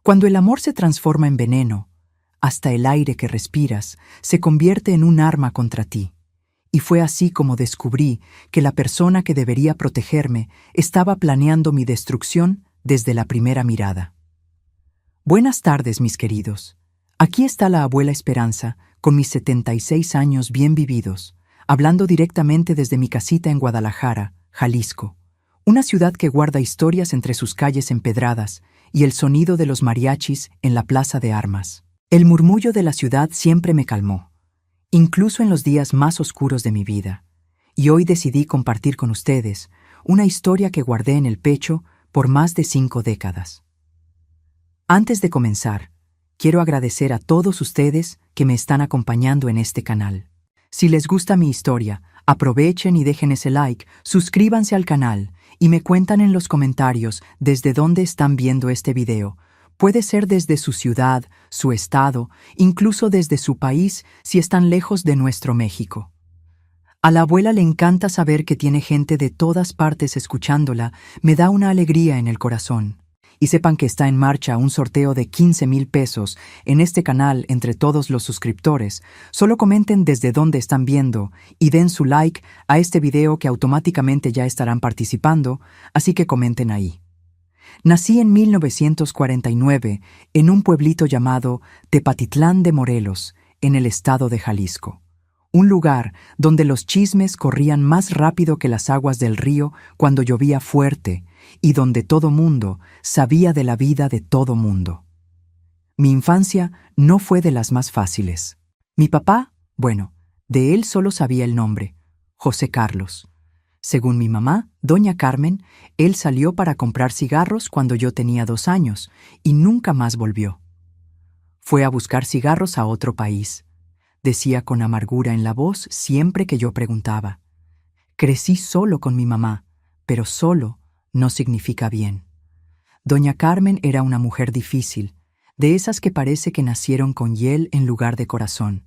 Cuando el amor se transforma en veneno, hasta el aire que respiras se convierte en un arma contra ti. Y fue así como descubrí que la persona que debería protegerme estaba planeando mi destrucción desde la primera mirada. Buenas tardes, mis queridos. Aquí está la abuela Esperanza, con mis 76 años bien vividos, hablando directamente desde mi casita en Guadalajara, Jalisco, una ciudad que guarda historias entre sus calles empedradas y el sonido de los mariachis en la plaza de armas. El murmullo de la ciudad siempre me calmó, incluso en los días más oscuros de mi vida, y hoy decidí compartir con ustedes una historia que guardé en el pecho por más de 5 décadas. Antes de comenzar, quiero agradecer a todos ustedes que me están acompañando en este canal. Si les gusta mi historia, aprovechen y dejen ese like, suscríbanse al canal y me cuentan en los comentarios desde dónde están viendo este video. Puede ser desde su ciudad, su estado, incluso desde su país si están lejos de nuestro México. A la abuela le encanta saber que tiene gente de todas partes escuchándola, me da una alegría en el corazón. Y sepan que está en marcha un sorteo de 15,000 pesos en este canal entre todos los suscriptores. Solo comenten desde dónde están viendo y den su like a este video que automáticamente ya estarán participando, así que comenten ahí. Nací en 1949 en un pueblito llamado Tepatitlán de Morelos, en el estado de Jalisco. Un lugar donde los chismes corrían más rápido que las aguas del río cuando llovía fuerte y donde todo mundo sabía de la vida de todo mundo. Mi infancia no fue de las más fáciles. Mi papá, bueno, de él solo sabía el nombre, José Carlos. Según mi mamá, doña Carmen, él salió para comprar cigarros cuando yo tenía 2 años y nunca más volvió. Fue a buscar cigarros a otro país. Decía con amargura en la voz siempre que yo preguntaba. Crecí solo con mi mamá, pero solo no significa bien. Doña Carmen era una mujer difícil, de esas que parece que nacieron con hiel en lugar de corazón.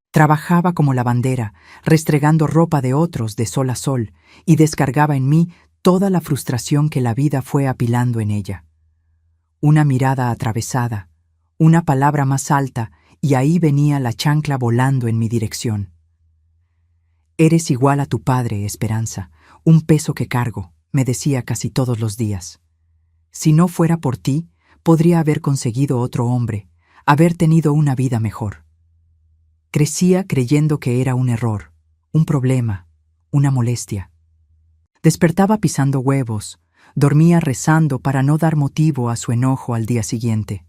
Trabajaba como lavandera, restregando ropa de otros de sol a sol, y descargaba en mí toda la frustración que la vida fue apilando en ella. Una mirada atravesada, una palabra más alta, y ahí venía la chancla volando en mi dirección. Eres igual a tu padre, Esperanza, un peso que cargo, me decía casi todos los días. Si no fuera por ti, podría haber conseguido otro hombre, haber tenido una vida mejor. Crecía creyendo que era un error, un problema, una molestia. Despertaba pisando huevos, dormía rezando para no dar motivo a su enojo al día siguiente.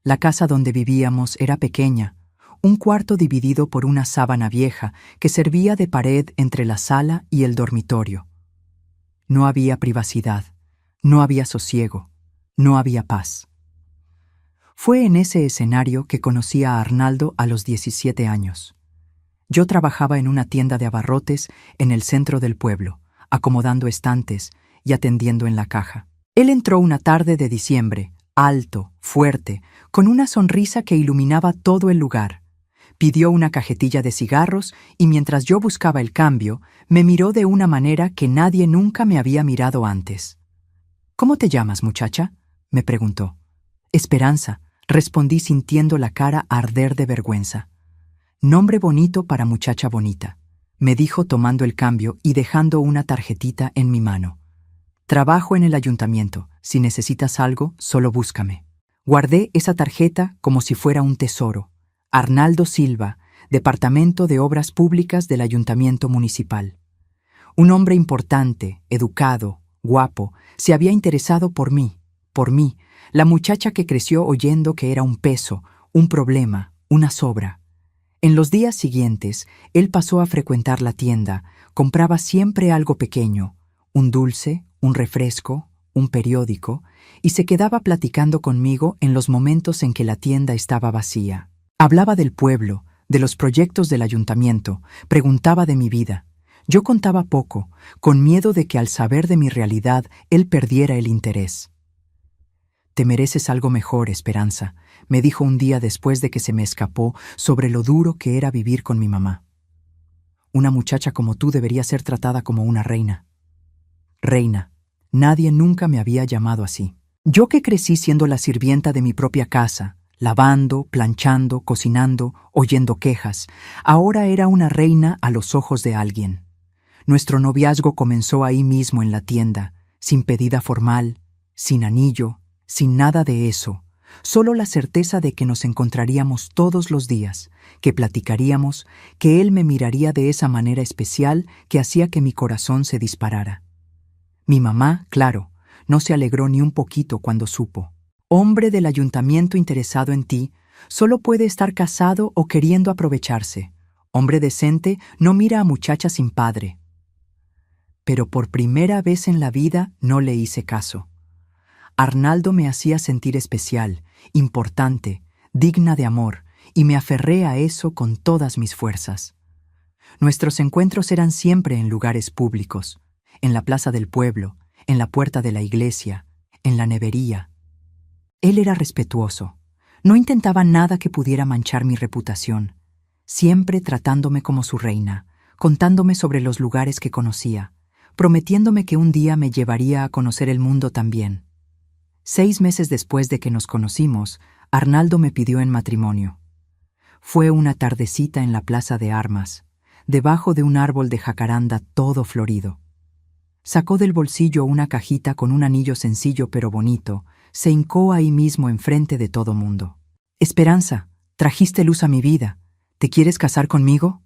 La casa donde vivíamos era pequeña, un cuarto dividido por una sábana vieja que servía de pared entre la sala y el dormitorio. No había privacidad, no había sosiego, no había paz. Fue en ese escenario que conocí a Arnaldo a los 17 años. Yo trabajaba en una tienda de abarrotes en el centro del pueblo, acomodando estantes y atendiendo en la caja. Él entró una tarde de diciembre, alto, fuerte, con una sonrisa que iluminaba todo el lugar. Pidió una cajetilla de cigarros y mientras yo buscaba el cambio, me miró de una manera que nadie nunca me había mirado antes. ¿Cómo te llamas, muchacha?, me preguntó. Esperanza, respondí sintiendo la cara arder de vergüenza. Nombre bonito para muchacha bonita, me dijo tomando el cambio y dejando una tarjetita en mi mano. Trabajo en el ayuntamiento, si necesitas algo, solo búscame. Guardé esa tarjeta como si fuera un tesoro. Arnaldo Silva, Departamento de Obras Públicas del Ayuntamiento Municipal. Un hombre importante, educado, guapo, se había interesado por mí, la muchacha que creció oyendo que era un peso, un problema, una sobra. En los días siguientes, él pasó a frecuentar la tienda, compraba siempre algo pequeño, un dulce, un refresco, un periódico, y se quedaba platicando conmigo en los momentos en que la tienda estaba vacía. Hablaba del pueblo, de los proyectos del ayuntamiento, preguntaba de mi vida. Yo contaba poco, con miedo de que al saber de mi realidad él perdiera el interés. Te mereces algo mejor, Esperanza, me dijo un día después de que se me escapó sobre lo duro que era vivir con mi mamá. Una muchacha como tú debería ser tratada como una reina. Reina, nadie nunca me había llamado así. Yo que crecí siendo la sirvienta de mi propia casa, lavando, planchando, cocinando, oyendo quejas, ahora era una reina a los ojos de alguien. Nuestro noviazgo comenzó ahí mismo en la tienda, sin pedida formal, sin anillo, sin nada de eso, solo la certeza de que nos encontraríamos todos los días, que platicaríamos, que él me miraría de esa manera especial que hacía que mi corazón se disparara. Mi mamá, claro, no se alegró ni un poquito cuando supo. Hombre del ayuntamiento interesado en ti, solo puede estar casado o queriendo aprovecharse. Hombre decente no mira a muchacha sin padre. Pero por primera vez en la vida no le hice caso. Arnaldo me hacía sentir especial, importante, digna de amor, y me aferré a eso con todas mis fuerzas. Nuestros encuentros eran siempre en lugares públicos, en la plaza del pueblo, en la puerta de la iglesia, en la nevería. Él era respetuoso. No intentaba nada que pudiera manchar mi reputación, siempre tratándome como su reina, contándome sobre los lugares que conocía, prometiéndome que un día me llevaría a conocer el mundo también. 6 meses después de que nos conocimos, Arnaldo me pidió en matrimonio. Fue una tardecita en la plaza de armas, debajo de un árbol de jacaranda todo florido. Sacó del bolsillo una cajita con un anillo sencillo pero bonito, se hincó ahí mismo enfrente de todo mundo. «Esperanza, trajiste luz a mi vida. ¿Te quieres casar conmigo?»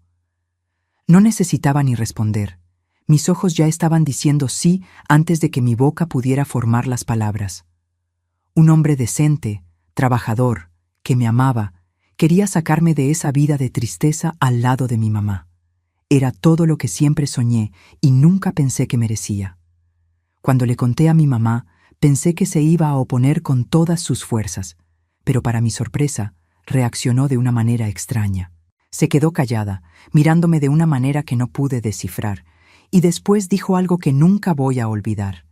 No necesitaba ni responder. Mis ojos ya estaban diciendo sí antes de que mi boca pudiera formar las palabras. Un hombre decente, trabajador, que me amaba, quería sacarme de esa vida de tristeza al lado de mi mamá. Era todo lo que siempre soñé y nunca pensé que merecía. Cuando le conté a mi mamá, pensé que se iba a oponer con todas sus fuerzas, pero para mi sorpresa, reaccionó de una manera extraña. Se quedó callada, mirándome de una manera que no pude descifrar, y después dijo algo que nunca voy a olvidar.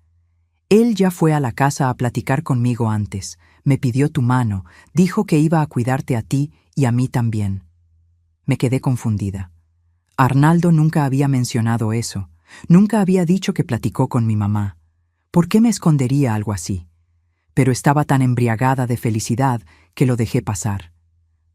Él ya fue a la casa a platicar conmigo antes, me pidió tu mano, dijo que iba a cuidarte a ti y a mí también. Me quedé confundida. Arnaldo nunca había mencionado eso, nunca había dicho que platicó con mi mamá. ¿Por qué me escondería algo así? Pero estaba tan embriagada de felicidad que lo dejé pasar.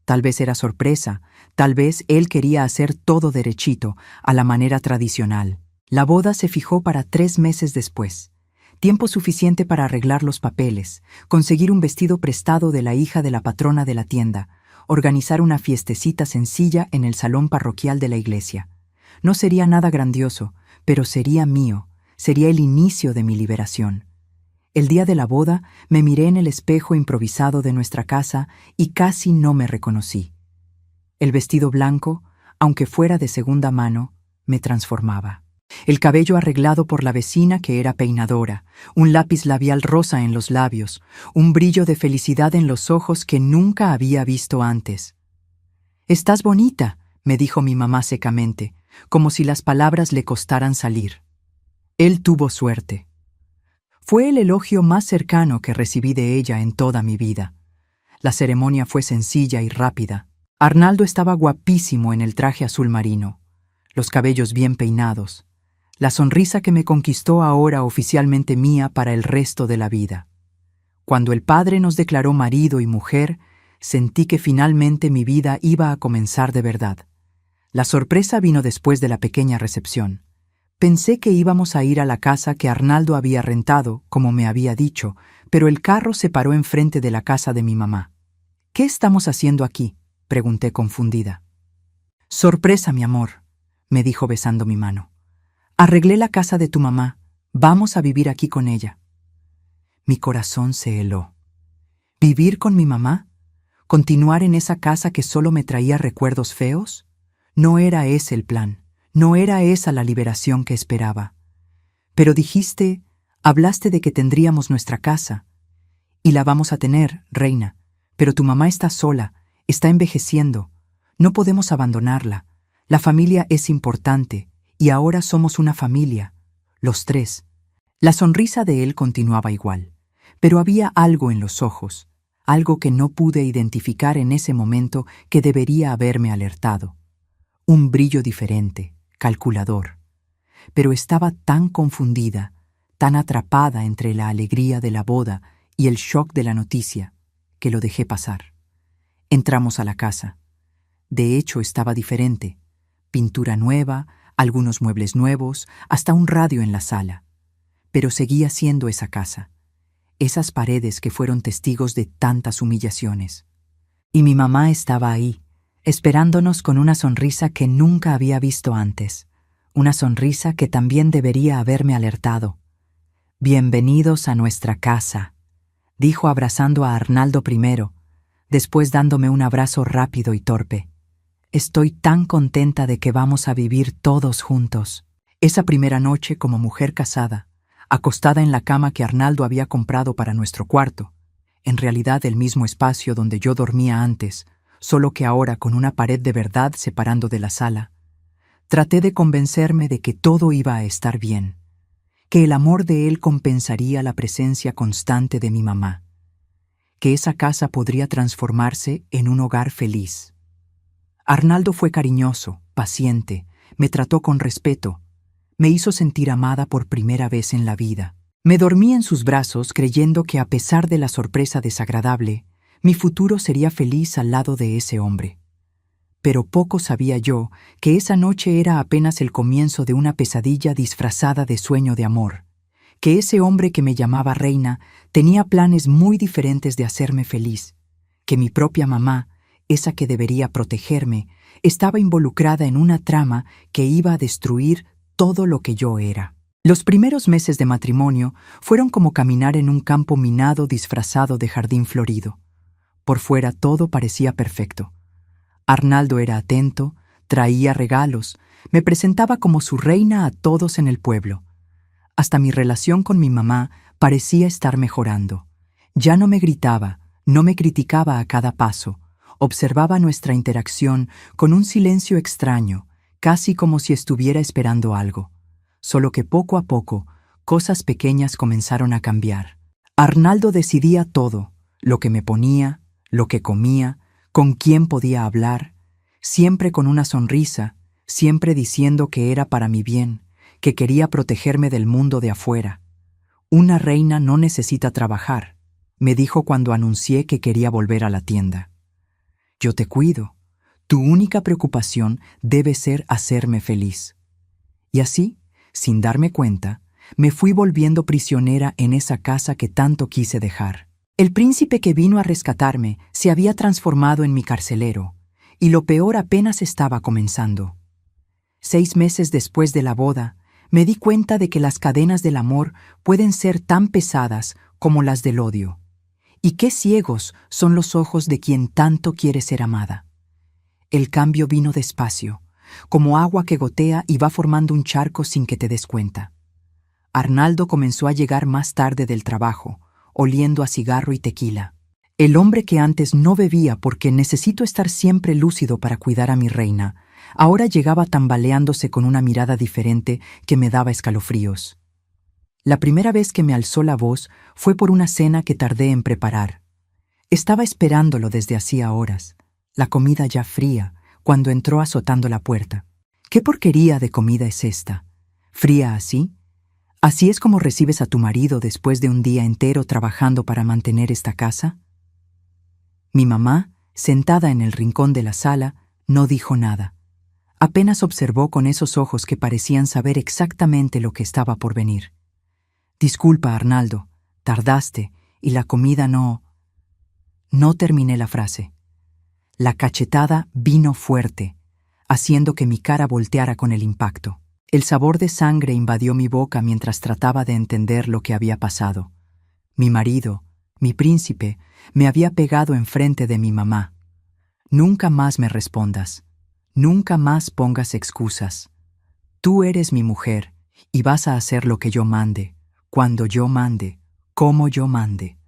Tal vez era sorpresa, tal vez él quería hacer todo derechito, a la manera tradicional. La boda se fijó para 3 meses después. Tiempo suficiente para arreglar los papeles, conseguir un vestido prestado de la hija de la patrona de la tienda, organizar una fiestecita sencilla en el salón parroquial de la iglesia. No sería nada grandioso, pero sería mío, sería el inicio de mi liberación. El día de la boda me miré en el espejo improvisado de nuestra casa y casi no me reconocí. El vestido blanco, aunque fuera de segunda mano, me transformaba. El cabello arreglado por la vecina que era peinadora, un lápiz labial rosa en los labios, un brillo de felicidad en los ojos que nunca había visto antes. «Estás bonita», me dijo mi mamá secamente, como si las palabras le costaran salir. Él tuvo suerte. Fue el elogio más cercano que recibí de ella en toda mi vida. La ceremonia fue sencilla y rápida. Arnaldo estaba guapísimo en el traje azul marino, los cabellos bien peinados, la sonrisa que me conquistó ahora oficialmente mía para el resto de la vida. Cuando el padre nos declaró marido y mujer, sentí que finalmente mi vida iba a comenzar de verdad. La sorpresa vino después de la pequeña recepción. Pensé que íbamos a ir a la casa que Arnaldo había rentado, como me había dicho, pero el carro se paró enfrente de la casa de mi mamá. «¿Qué estamos haciendo aquí?», pregunté confundida. «Sorpresa, mi amor», me dijo besando mi mano. «Arreglé la casa de tu mamá. Vamos a vivir aquí con ella». Mi corazón se heló. ¿Vivir con mi mamá? ¿Continuar en esa casa que solo me traía recuerdos feos? No era ese el plan. No era esa la liberación que esperaba. Pero hablaste de que tendríamos nuestra casa. Y la vamos a tener, reina. Pero tu mamá está sola, está envejeciendo. No podemos abandonarla. La familia es importante, y ahora somos una familia, los 3. La sonrisa de él continuaba igual, pero había algo en los ojos, algo que no pude identificar en ese momento que debería haberme alertado. Un brillo diferente, calculador. Pero estaba tan confundida, tan atrapada entre la alegría de la boda y el shock de la noticia, que lo dejé pasar. Entramos a la casa. De hecho, estaba diferente. Pintura nueva, algunos muebles nuevos, hasta un radio en la sala. Pero seguía siendo esa casa. Esas paredes que fueron testigos de tantas humillaciones. Y mi mamá estaba ahí, esperándonos con una sonrisa que nunca había visto antes. Una sonrisa que también debería haberme alertado. «Bienvenidos a nuestra casa», dijo abrazando a Arnaldo primero, después dándome un abrazo rápido y torpe. «Estoy tan contenta de que vamos a vivir todos juntos». Esa primera noche como mujer casada, acostada en la cama que Arnaldo había comprado para nuestro cuarto, en realidad el mismo espacio donde yo dormía antes, solo que ahora con una pared de verdad separando de la sala, traté de convencerme de que todo iba a estar bien, que el amor de él compensaría la presencia constante de mi mamá, que esa casa podría transformarse en un hogar feliz. Arnaldo fue cariñoso, paciente, me trató con respeto, me hizo sentir amada por primera vez en la vida. Me dormí en sus brazos creyendo que a pesar de la sorpresa desagradable, mi futuro sería feliz al lado de ese hombre. Pero poco sabía yo que esa noche era apenas el comienzo de una pesadilla disfrazada de sueño de amor, que ese hombre que me llamaba reina tenía planes muy diferentes de hacerme feliz, que mi propia mamá, esa que debería protegerme, estaba involucrada en una trama que iba a destruir todo lo que yo era. Los primeros meses de matrimonio fueron como caminar en un campo minado disfrazado de jardín florido. Por fuera todo parecía perfecto. Arnaldo era atento, traía regalos, me presentaba como su reina a todos en el pueblo. Hasta mi relación con mi mamá parecía estar mejorando. Ya no me gritaba, no me criticaba a cada paso. Observaba nuestra interacción con un silencio extraño, casi como si estuviera esperando algo. Solo que poco a poco, cosas pequeñas comenzaron a cambiar. Arnaldo decidía todo, lo que me ponía, lo que comía, con quién podía hablar, siempre con una sonrisa, siempre diciendo que era para mi bien, que quería protegerme del mundo de afuera. «Una reina no necesita trabajar», me dijo cuando anuncié que quería volver a la tienda. «Yo te cuido. Tu única preocupación debe ser hacerme feliz». Y así, sin darme cuenta, me fui volviendo prisionera en esa casa que tanto quise dejar. El príncipe que vino a rescatarme se había transformado en mi carcelero, y lo peor apenas estaba comenzando. 6 meses después de la boda, me di cuenta de que las cadenas del amor pueden ser tan pesadas como las del odio. Y qué ciegos son los ojos de quien tanto quiere ser amada. El cambio vino despacio, como agua que gotea y va formando un charco sin que te des cuenta. Arnaldo comenzó a llegar más tarde del trabajo, oliendo a cigarro y tequila. El hombre que antes no bebía porque necesito estar siempre lúcido para cuidar a mi reina, ahora llegaba tambaleándose con una mirada diferente que me daba escalofríos. La primera vez que me alzó la voz fue por una cena que tardé en preparar. Estaba esperándolo desde hacía horas, la comida ya fría, cuando entró azotando la puerta. ¿Qué porquería de comida es esta? ¿Fría así? ¿Así es como recibes a tu marido después de un día entero trabajando para mantener esta casa? Mi mamá, sentada en el rincón de la sala, no dijo nada. Apenas observó con esos ojos que parecían saber exactamente lo que estaba por venir. «Disculpa, Arnaldo, tardaste y la comida no...». No terminé la frase. La cachetada vino fuerte, haciendo que mi cara volteara con el impacto. El sabor de sangre invadió mi boca mientras trataba de entender lo que había pasado. Mi marido, mi príncipe, me había pegado enfrente de mi mamá. «Nunca más me respondas. Nunca más pongas excusas. Tú eres mi mujer y vas a hacer lo que yo mande, cuando yo mande, como yo mande».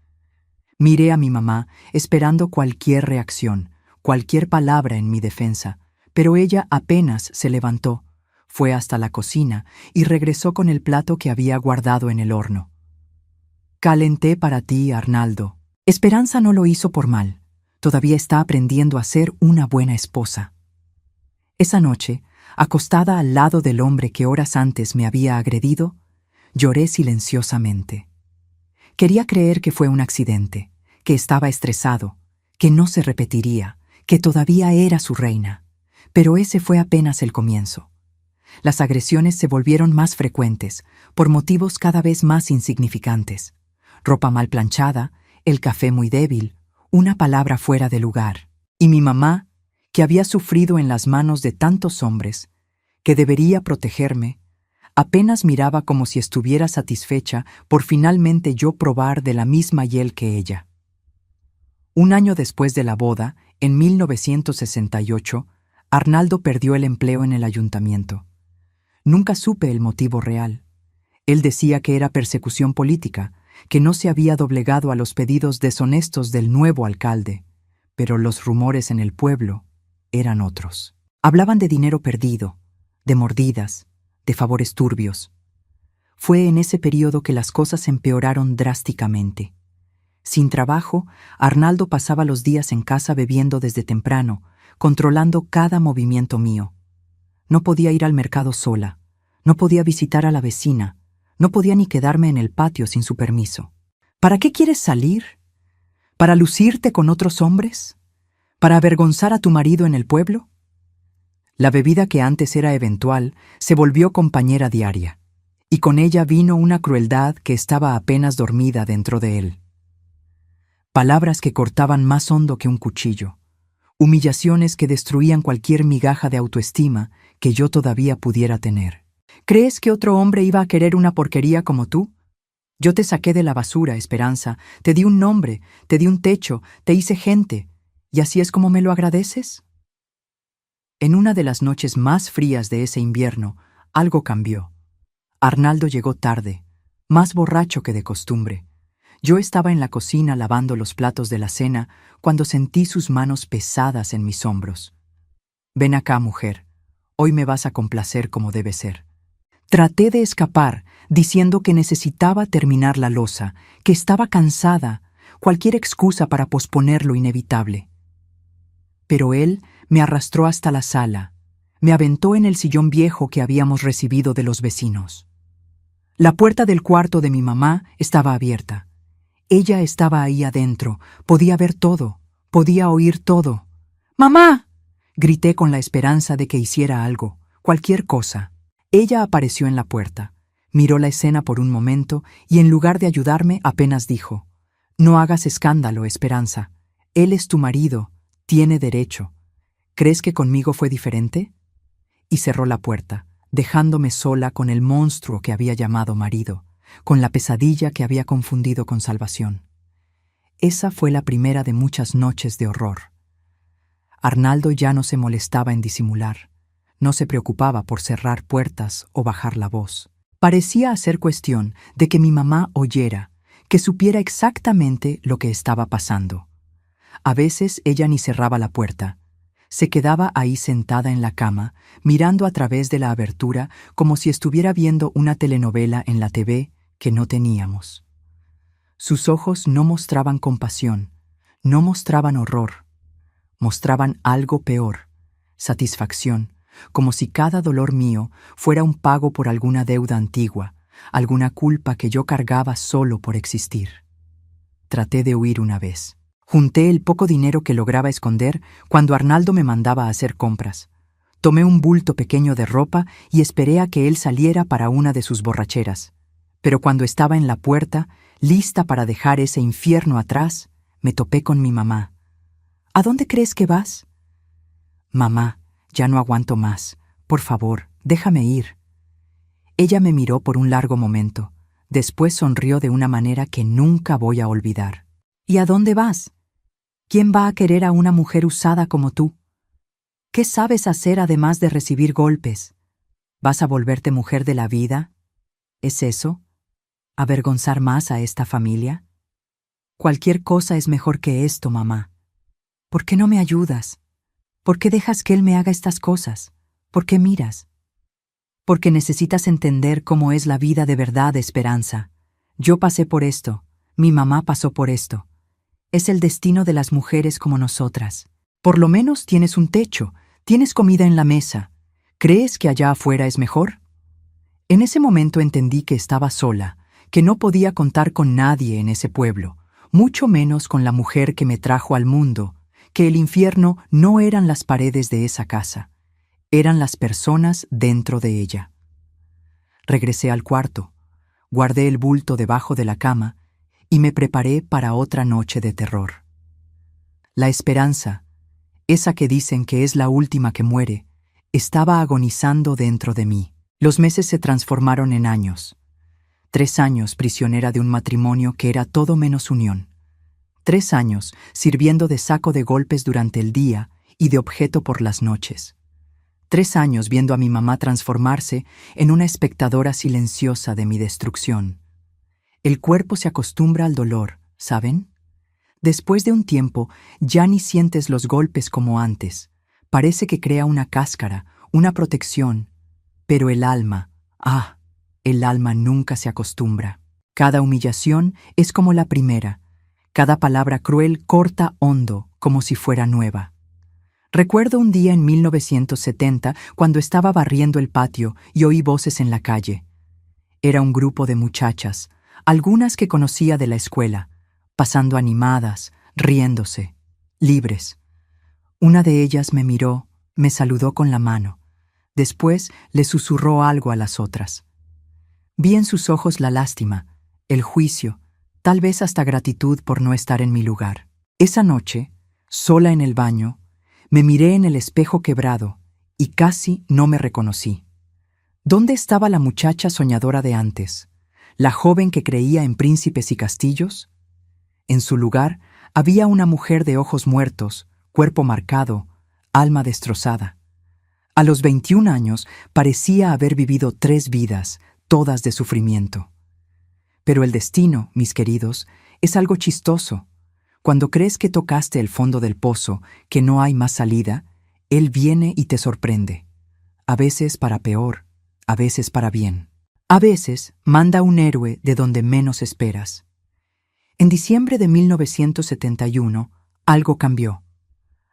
Miré a mi mamá esperando cualquier reacción, cualquier palabra en mi defensa, pero ella apenas se levantó, fue hasta la cocina y regresó con el plato que había guardado en el horno. «Calenté para ti, Arnaldo». Esperanza no lo hizo por mal. Todavía está aprendiendo a ser una buena esposa. Esa noche, acostada al lado del hombre que horas antes me había agredido, lloré silenciosamente. Quería creer que fue un accidente, que estaba estresado, que no se repetiría, que todavía era su reina. Pero ese fue apenas el comienzo. Las agresiones se volvieron más frecuentes, por motivos cada vez más insignificantes. Ropa mal planchada, el café muy débil, una palabra fuera de lugar. Y mi mamá, que había sufrido en las manos de tantos hombres, que debería protegerme, apenas miraba como si estuviera satisfecha por finalmente yo probar de la misma hiel que ella. Un año después de la boda, en 1968, Arnaldo perdió el empleo en el ayuntamiento. Nunca supe el motivo real. Él decía que era persecución política, que no se había doblegado a los pedidos deshonestos del nuevo alcalde, pero los rumores en el pueblo eran otros. Hablaban de dinero perdido, de mordidas, de favores turbios. Fue en ese periodo que las cosas empeoraron drásticamente. Sin trabajo, Arnaldo pasaba los días en casa bebiendo desde temprano, controlando cada movimiento mío. No podía ir al mercado sola, no podía visitar a la vecina, no podía ni quedarme en el patio sin su permiso. ¿Para qué quieres salir? ¿Para lucirte con otros hombres? ¿Para avergonzar a tu marido en el pueblo? La bebida que antes era eventual se volvió compañera diaria, y con ella vino una crueldad que estaba apenas dormida dentro de él. Palabras que cortaban más hondo que un cuchillo, humillaciones que destruían cualquier migaja de autoestima que yo todavía pudiera tener. ¿Crees que otro hombre iba a querer una porquería como tú? Yo te saqué de la basura, Esperanza, te di un nombre, te di un techo, te hice gente, ¿y así es como me lo agradeces? En una de las noches más frías de ese invierno, algo cambió. Arnaldo llegó tarde, más borracho que de costumbre. Yo estaba en la cocina lavando los platos de la cena cuando sentí sus manos pesadas en mis hombros. Ven acá, mujer, hoy me vas a complacer como debe ser. Traté de escapar, diciendo que necesitaba terminar la loza, que estaba cansada, cualquier excusa para posponer lo inevitable. Pero él me arrastró hasta la sala, me aventó en el sillón viejo que habíamos recibido de los vecinos. La puerta del cuarto de mi mamá estaba abierta. Ella estaba ahí adentro, podía ver todo, podía oír todo. ¡Mamá!, grité con la esperanza de que hiciera algo, cualquier cosa. Ella apareció en la puerta, miró la escena por un momento y en lugar de ayudarme apenas dijo: «No hagas escándalo, Esperanza. Él es tu marido, tiene derecho. ¿Crees que conmigo fue diferente?». Y cerró la puerta, dejándome sola con el monstruo que había llamado marido, con la pesadilla que había confundido con salvación. Esa fue la primera de muchas noches de horror. Arnaldo ya no se molestaba en disimular, no se preocupaba por cerrar puertas o bajar la voz. Parecía hacer cuestión de que mi mamá oyera, que supiera exactamente lo que estaba pasando. A veces ella ni cerraba la puerta. Se quedaba ahí sentada en la cama, mirando a través de la abertura como si estuviera viendo una telenovela en la TV que no teníamos. Sus ojos no mostraban compasión, no mostraban horror, mostraban algo peor, satisfacción, como si cada dolor mío fuera un pago por alguna deuda antigua, alguna culpa que yo cargaba solo por existir. Traté de huir una vez. Junté el poco dinero que lograba esconder cuando Arnaldo me mandaba a hacer compras. Tomé un bulto pequeño de ropa y esperé a que él saliera para una de sus borracheras. Pero cuando estaba en la puerta, lista para dejar ese infierno atrás, me topé con mi mamá. «¿A dónde crees que vas?» «Mamá, ya no aguanto más. Por favor, déjame ir». Ella me miró por un largo momento. Después sonrió de una manera que nunca voy a olvidar. «¿Y a dónde vas? ¿Quién va a querer a una mujer usada como tú? ¿Qué sabes hacer además de recibir golpes? ¿Vas a volverte mujer de la vida? ¿Es eso? ¿Avergonzar más a esta familia? Cualquier cosa es mejor que esto, mamá. ¿Por qué no me ayudas? ¿Por qué dejas que él me haga estas cosas? ¿Por qué miras? Porque necesitas entender cómo es la vida de verdad, Esperanza. Yo pasé por esto, mi mamá pasó por esto. Es el destino de las mujeres como nosotras. Por lo menos tienes un techo, tienes comida en la mesa. ¿Crees que allá afuera es mejor?» En ese momento entendí que estaba sola, que no podía contar con nadie en ese pueblo, mucho menos con la mujer que me trajo al mundo, que el infierno no eran las paredes de esa casa, eran las personas dentro de ella. Regresé al cuarto, guardé el bulto debajo de la cama y me preparé para otra noche de terror. La esperanza, esa que dicen que es la última que muere, estaba agonizando dentro de mí. Los meses se transformaron en años. 3 años prisionera de un matrimonio que era todo menos unión. 3 años sirviendo de saco de golpes durante el día y de objeto por las noches. 3 años viendo a mi mamá transformarse en una espectadora silenciosa de mi destrucción. El cuerpo se acostumbra al dolor, ¿saben? Después de un tiempo, ya ni sientes los golpes como antes. Parece que crea una cáscara, una protección. Pero el alma, el alma nunca se acostumbra. Cada humillación es como la primera. Cada palabra cruel corta hondo, como si fuera nueva. Recuerdo un día en 1970, cuando estaba barriendo el patio y oí voces en la calle. Era un grupo de muchachas, algunas que conocía de la escuela, pasando animadas, riéndose, libres. Una de ellas me miró, me saludó con la mano. Después le susurró algo a las otras. Vi en sus ojos la lástima, el juicio, tal vez hasta gratitud por no estar en mi lugar. Esa noche, sola en el baño, me miré en el espejo quebrado y casi no me reconocí. ¿Dónde estaba la muchacha soñadora de antes? ¿La joven que creía en príncipes y castillos? En su lugar había una mujer de ojos muertos, cuerpo marcado, alma destrozada. A los 21 años parecía haber vivido 3 vidas, todas de sufrimiento. Pero el destino, mis queridos, es algo chistoso. Cuando crees que tocaste el fondo del pozo, que no hay más salida, Él viene y te sorprende. A veces para peor, a veces para bien. A veces manda un héroe de donde menos esperas. En diciembre de 1971, algo cambió.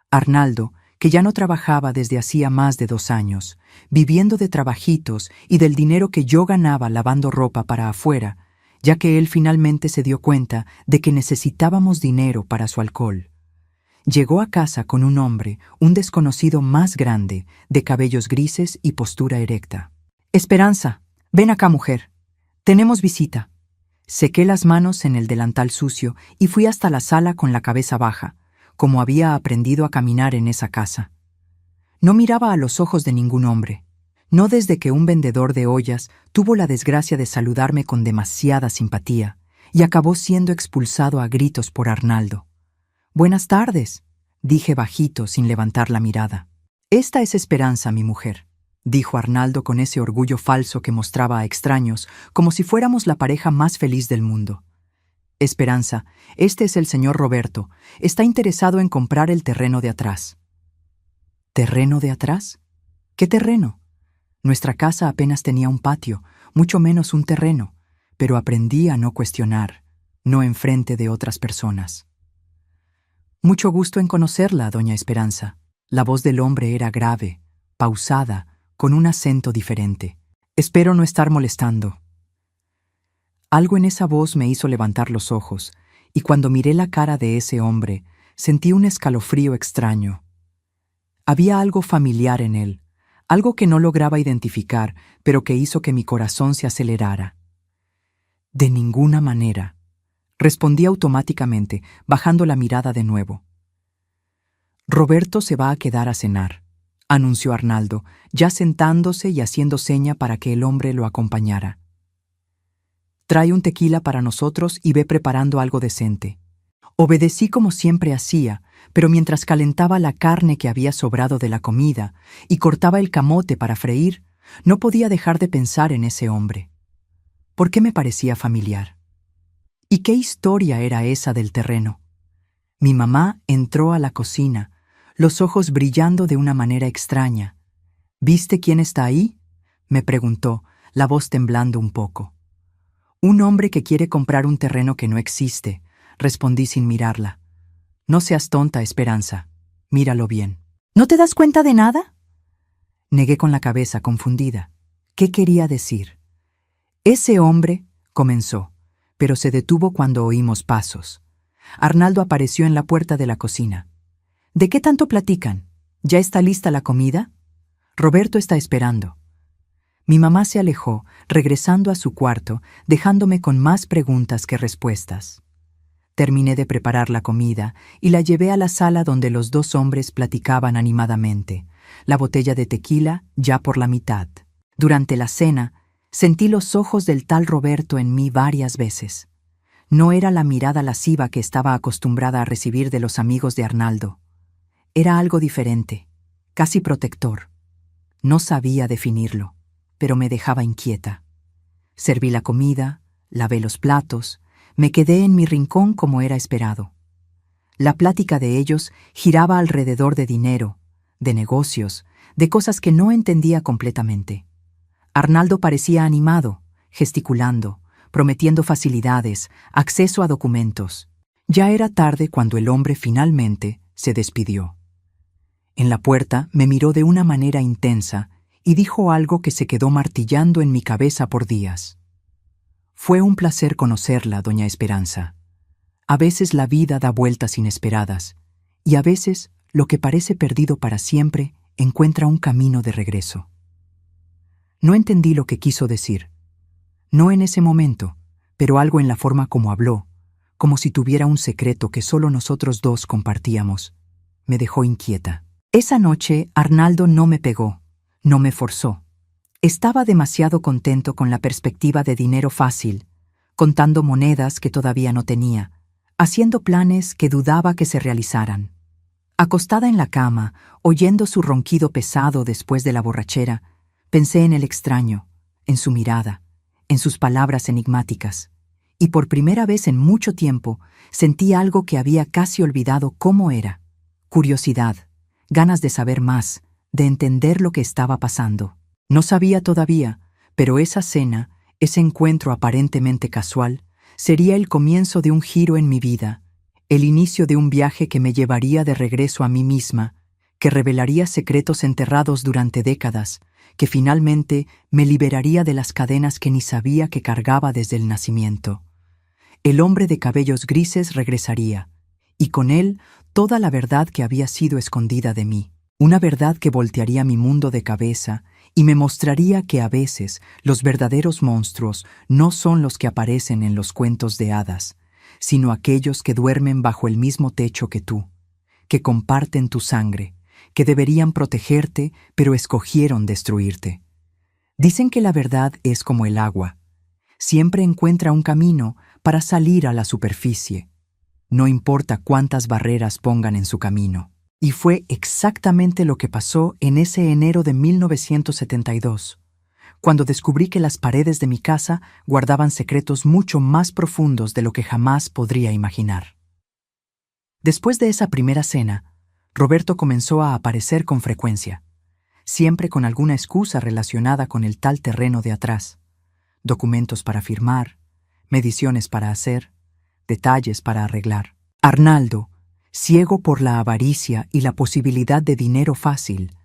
Arnaldo, que ya no trabajaba desde hacía más de 2 años, viviendo de trabajitos y del dinero que yo ganaba lavando ropa para afuera, ya que él finalmente se dio cuenta de que necesitábamos dinero para su alcohol. Llegó a casa con un hombre, un desconocido más grande, de cabellos grises y postura erecta. «Esperanza, ven acá, mujer. Tenemos visita». Sequé las manos en el delantal sucio y fui hasta la sala con la cabeza baja, como había aprendido a caminar en esa casa. No miraba a los ojos de ningún hombre, no desde que un vendedor de ollas tuvo la desgracia de saludarme con demasiada simpatía y acabó siendo expulsado a gritos por Arnaldo. «Buenas tardes», dije bajito sin levantar la mirada. «Esta es Esperanza, mi mujer», dijo Arnaldo con ese orgullo falso que mostraba a extraños, como si fuéramos la pareja más feliz del mundo. «Esperanza, este es el señor Roberto. Está interesado en comprar el terreno de atrás». ¿Terreno de atrás? ¿Qué terreno? Nuestra casa apenas tenía un patio, mucho menos un terreno, pero aprendí a no cuestionar, no enfrente de otras personas. «Mucho gusto en conocerla, doña Esperanza». La voz del hombre era grave, pausada, con un acento diferente. «Espero no estar molestando». Algo en esa voz me hizo levantar los ojos, y cuando miré la cara de ese hombre, sentí un escalofrío extraño. Había algo familiar en él, algo que no lograba identificar, pero que hizo que mi corazón se acelerara. «De ninguna manera», respondí automáticamente, bajando la mirada de nuevo. «Roberto se va a quedar a cenar», anunció Arnaldo, ya sentándose y haciendo seña para que el hombre lo acompañara. «Trae un tequila para nosotros y ve preparando algo decente». Obedecí como siempre hacía, pero mientras calentaba la carne que había sobrado de la comida y cortaba el camote para freír, no podía dejar de pensar en ese hombre. ¿Por qué me parecía familiar? ¿Y qué historia era esa del terreno? Mi mamá entró a la cocina, los ojos brillando de una manera extraña. «¿Viste quién está ahí?», me preguntó, la voz temblando un poco. «Un hombre que quiere comprar un terreno que no existe», respondí sin mirarla. «No seas tonta, Esperanza. Míralo bien». «¿No te das cuenta de nada?», negué con la cabeza confundida. ¿Qué quería decir? Ese hombre, comenzó, pero se detuvo cuando oímos pasos. Arnaldo apareció en la puerta de la cocina. ¿De qué tanto platican? ¿Ya está lista la comida? Roberto está esperando. Mi mamá se alejó, regresando a su cuarto, dejándome con más preguntas que respuestas. Terminé de preparar la comida y la llevé a la sala donde los dos hombres platicaban animadamente, la botella de tequila ya por la mitad. Durante la cena, sentí los ojos del tal Roberto en mí varias veces. No era la mirada lasciva que estaba acostumbrada a recibir de los amigos de Arnaldo. Era algo diferente, casi protector. No sabía definirlo, pero me dejaba inquieta. Serví la comida, lavé los platos, me quedé en mi rincón como era esperado. La plática de ellos giraba alrededor de dinero, de negocios, de cosas que no entendía completamente. Arnaldo parecía animado, gesticulando, prometiendo facilidades, acceso a documentos. Ya era tarde cuando el hombre finalmente se despidió. En la puerta me miró de una manera intensa y dijo algo que se quedó martillando en mi cabeza por días. Fue un placer conocerla, doña Esperanza. A veces la vida da vueltas inesperadas, y a veces lo que parece perdido para siempre encuentra un camino de regreso. No entendí lo que quiso decir. No en ese momento, pero algo en la forma como habló, como si tuviera un secreto que solo nosotros dos compartíamos, me dejó inquieta. Esa noche Arnaldo no me pegó, no me forzó. Estaba demasiado contento con la perspectiva de dinero fácil, contando monedas que todavía no tenía, haciendo planes que dudaba que se realizaran. Acostada en la cama, oyendo su ronquido pesado después de la borrachera, pensé en el extraño, en su mirada, en sus palabras enigmáticas, y por primera vez en mucho tiempo sentí algo que había casi olvidado cómo era: curiosidad, ganas de saber más, de entender lo que estaba pasando. No sabía todavía, pero esa cena, ese encuentro aparentemente casual, sería el comienzo de un giro en mi vida, el inicio de un viaje que me llevaría de regreso a mí misma, que revelaría secretos enterrados durante décadas, que finalmente me liberaría de las cadenas que ni sabía que cargaba desde el nacimiento. El hombre de cabellos grises regresaría, y con él toda la verdad que había sido escondida de mí, una verdad que voltearía mi mundo de cabeza y me mostraría que a veces los verdaderos monstruos no son los que aparecen en los cuentos de hadas, sino aquellos que duermen bajo el mismo techo que tú, que comparten tu sangre, que deberían protegerte, pero escogieron destruirte. Dicen que la verdad es como el agua. Siempre encuentra un camino para salir a la superficie. No importa cuántas barreras pongan en su camino. Y fue exactamente lo que pasó en ese enero de 1972, cuando descubrí que las paredes de mi casa guardaban secretos mucho más profundos de lo que jamás podría imaginar. Después de esa primera cena, Roberto comenzó a aparecer con frecuencia, siempre con alguna excusa relacionada con el tal terreno de atrás: documentos para firmar, mediciones para hacer, detalles para arreglar. Arnaldo, ciego por la avaricia y la posibilidad de dinero fácil,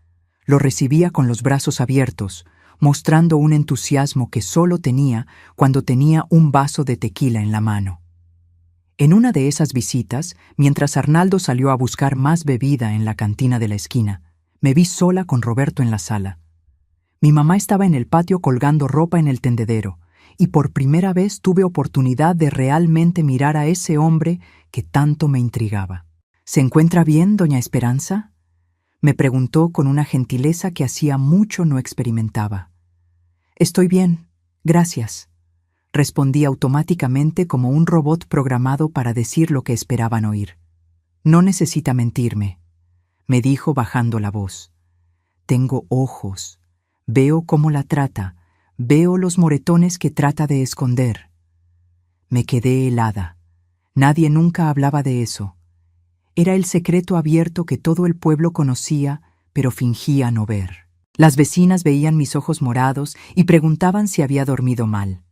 lo recibía con los brazos abiertos, mostrando un entusiasmo que solo tenía cuando tenía un vaso de tequila en la mano. En una de esas visitas, mientras Arnaldo salió a buscar más bebida en la cantina de la esquina, me vi sola con Roberto en la sala. Mi mamá estaba en el patio colgando ropa en el tendedero, y por primera vez tuve oportunidad de realmente mirar a ese hombre que tanto me intrigaba. ¿Se encuentra bien, doña Esperanza?, me preguntó con una gentileza que hacía mucho no experimentaba. Estoy bien, gracias, respondí automáticamente como un robot programado para decir lo que esperaban oír. No necesita mentirme, me dijo bajando la voz. Tengo ojos, veo cómo la trata, veo los moretones que trata de esconder. Me quedé helada. Nadie nunca hablaba de eso. Era el secreto abierto que todo el pueblo conocía, pero fingía no ver. Las vecinas veían mis ojos morados y preguntaban si había dormido mal.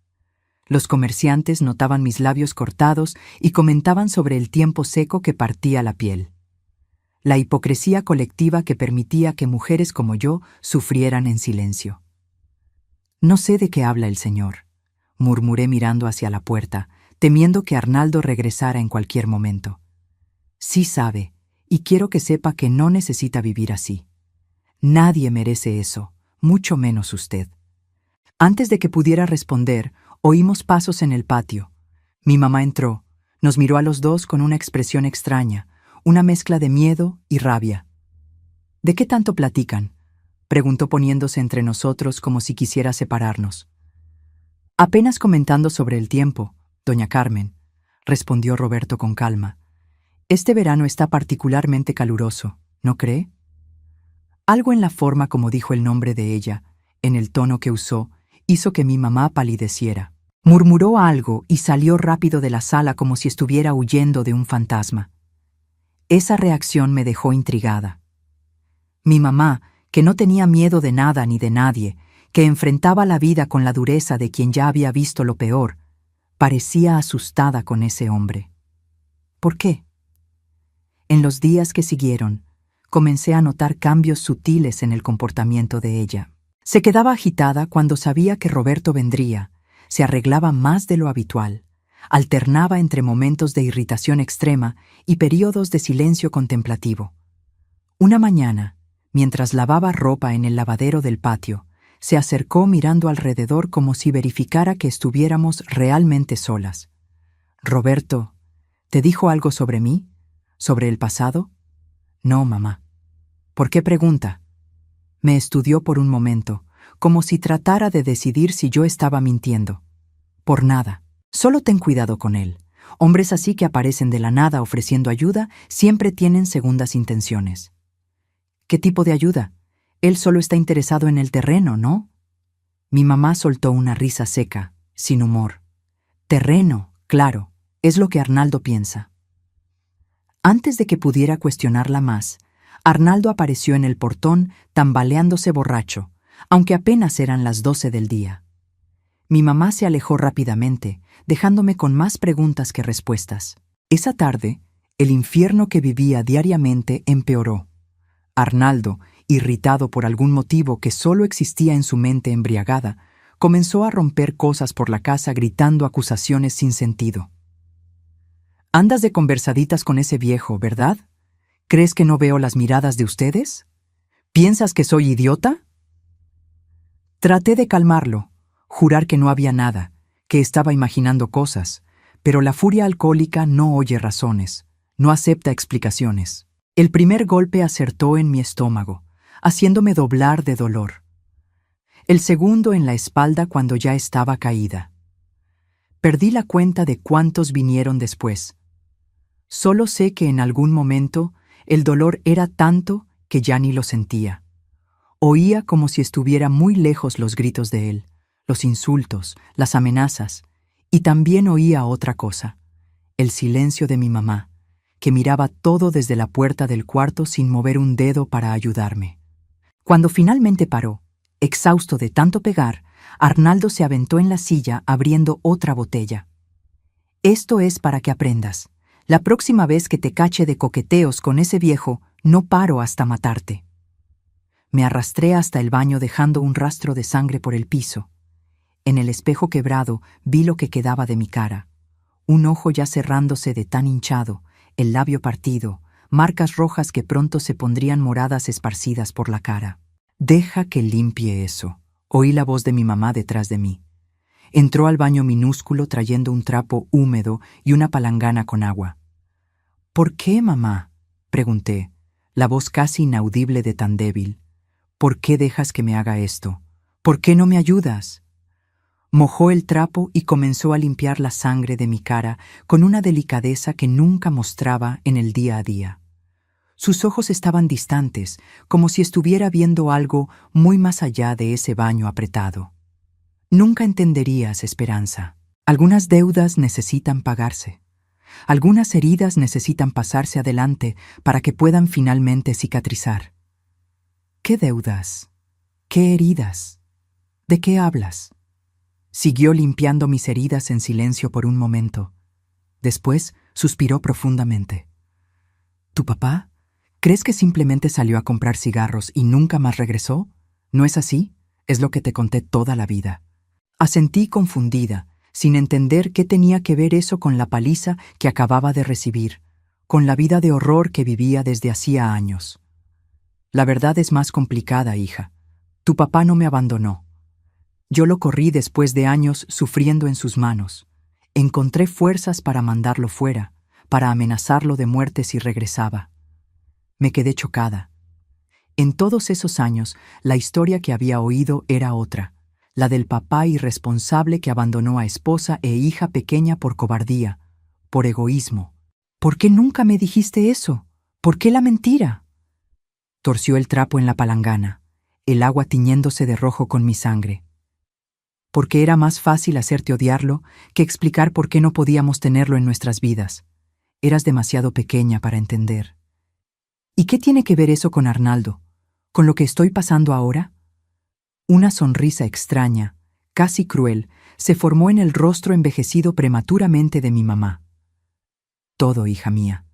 Los comerciantes notaban mis labios cortados y comentaban sobre el tiempo seco que partía la piel. La hipocresía colectiva que permitía que mujeres como yo sufrieran en silencio. No sé de qué habla el señor, murmuré mirando hacia la puerta, temiendo que Arnaldo regresara en cualquier momento. Sí sabe, y quiero que sepa que no necesita vivir así. Nadie merece eso, mucho menos usted. Antes de que pudiera responder, oímos pasos en el patio. Mi mamá entró, nos miró a los dos con una expresión extraña, una mezcla de miedo y rabia. ¿De qué tanto platican?, preguntó poniéndose entre nosotros como si quisiera separarnos. Apenas comentando sobre el tiempo, doña Carmen, respondió Roberto con calma. Este verano está particularmente caluroso, ¿no cree? Algo en la forma como dijo el nombre de ella, en el tono que usó, hizo que mi mamá palideciera. Murmuró algo y salió rápido de la sala como si estuviera huyendo de un fantasma. Esa reacción me dejó intrigada. Mi mamá, que no tenía miedo de nada ni de nadie, que enfrentaba la vida con la dureza de quien ya había visto lo peor, parecía asustada con ese hombre. ¿Por qué? En los días que siguieron, comencé a notar cambios sutiles en el comportamiento de ella. Se quedaba agitada cuando sabía que Roberto vendría, se arreglaba más de lo habitual, alternaba entre momentos de irritación extrema y períodos de silencio contemplativo. Una mañana, mientras lavaba ropa en el lavadero del patio, se acercó mirando alrededor como si verificara que estuviéramos realmente solas. «Roberto, ¿te dijo algo sobre mí? ¿Sobre el pasado?» «No, mamá». «¿Por qué pregunta?» Me estudió por un momento, como si tratara de decidir si yo estaba mintiendo. «Por nada. Solo ten cuidado con él. Hombres así que aparecen de la nada ofreciendo ayuda siempre tienen segundas intenciones». «¿Qué tipo de ayuda? Él solo está interesado en el terreno, ¿no?» Mi mamá soltó una risa seca, sin humor. «Terreno, claro, es lo que Arnaldo piensa». Antes de que pudiera cuestionarla más, Arnaldo apareció en el portón tambaleándose borracho, aunque apenas eran las 12 del día. Mi mamá se alejó rápidamente, dejándome con más preguntas que respuestas. Esa tarde, el infierno que vivía diariamente empeoró. Arnaldo, irritado por algún motivo que solo existía en su mente embriagada, comenzó a romper cosas por la casa gritando acusaciones sin sentido. «Andas de conversaditas con ese viejo, ¿verdad? ¿Crees que no veo las miradas de ustedes? ¿Piensas que soy idiota?» Traté de calmarlo, jurar que no había nada, que estaba imaginando cosas, pero la furia alcohólica no oye razones, no acepta explicaciones. El primer golpe acertó en mi estómago, haciéndome doblar de dolor. El segundo en la espalda cuando ya estaba caída. Perdí la cuenta de cuántos vinieron después. Solo sé que en algún momento el dolor era tanto que ya ni lo sentía. Oía como si estuviera muy lejos los gritos de él, los insultos, las amenazas, y también oía otra cosa, el silencio de mi mamá, que miraba todo desde la puerta del cuarto sin mover un dedo para ayudarme. Cuando finalmente paró, exhausto de tanto pegar, Arnaldo se aventó en la silla abriendo otra botella. «Esto es para que aprendas. La próxima vez que te cache de coqueteos con ese viejo, no paro hasta matarte». Me arrastré hasta el baño dejando un rastro de sangre por el piso. En el espejo quebrado vi lo que quedaba de mi cara. Un ojo ya cerrándose de tan hinchado, el labio partido, marcas rojas que pronto se pondrían moradas esparcidas por la cara. «Deja que limpie eso», oí la voz de mi mamá detrás de mí. Entró al baño minúsculo trayendo un trapo húmedo y una palangana con agua. «¿Por qué, mamá?», pregunté, la voz casi inaudible de tan débil. «¿Por qué dejas que me haga esto? ¿Por qué no me ayudas?». Mojó el trapo y comenzó a limpiar la sangre de mi cara con una delicadeza que nunca mostraba en el día a día. Sus ojos estaban distantes, como si estuviera viendo algo muy más allá de ese baño apretado. «Nunca entenderías, Esperanza. Algunas deudas necesitan pagarse. Algunas heridas necesitan pasarse adelante para que puedan finalmente cicatrizar». «¿Qué deudas? ¿Qué heridas? ¿De qué hablas?». Siguió limpiando mis heridas en silencio por un momento. Después suspiró profundamente. «¿Tu papá? ¿Crees que simplemente salió a comprar cigarros y nunca más regresó? ¿No es así? Es lo que te conté toda la vida». Asentí confundida, sin entender qué tenía que ver eso con la paliza que acababa de recibir, con la vida de horror que vivía desde hacía años. La verdad es más complicada, hija. Tu papá no me abandonó. Yo lo corrí después de años sufriendo en sus manos. Encontré fuerzas para mandarlo fuera, para amenazarlo de muerte si regresaba. Me quedé chocada. En todos esos años, la historia que había oído era otra, la del papá irresponsable que abandonó a esposa e hija pequeña por cobardía, por egoísmo. ¿Por qué nunca me dijiste eso? ¿Por qué la mentira? Torció el trapo en la palangana, el agua tiñéndose de rojo con mi sangre. Porque era más fácil hacerte odiarlo que explicar por qué no podíamos tenerlo en nuestras vidas. Eras demasiado pequeña para entender. ¿Y qué tiene que ver eso con Arnaldo? ¿Con lo que estoy pasando ahora? Una sonrisa extraña, casi cruel, se formó en el rostro envejecido prematuramente de mi mamá. Todo, hija mía.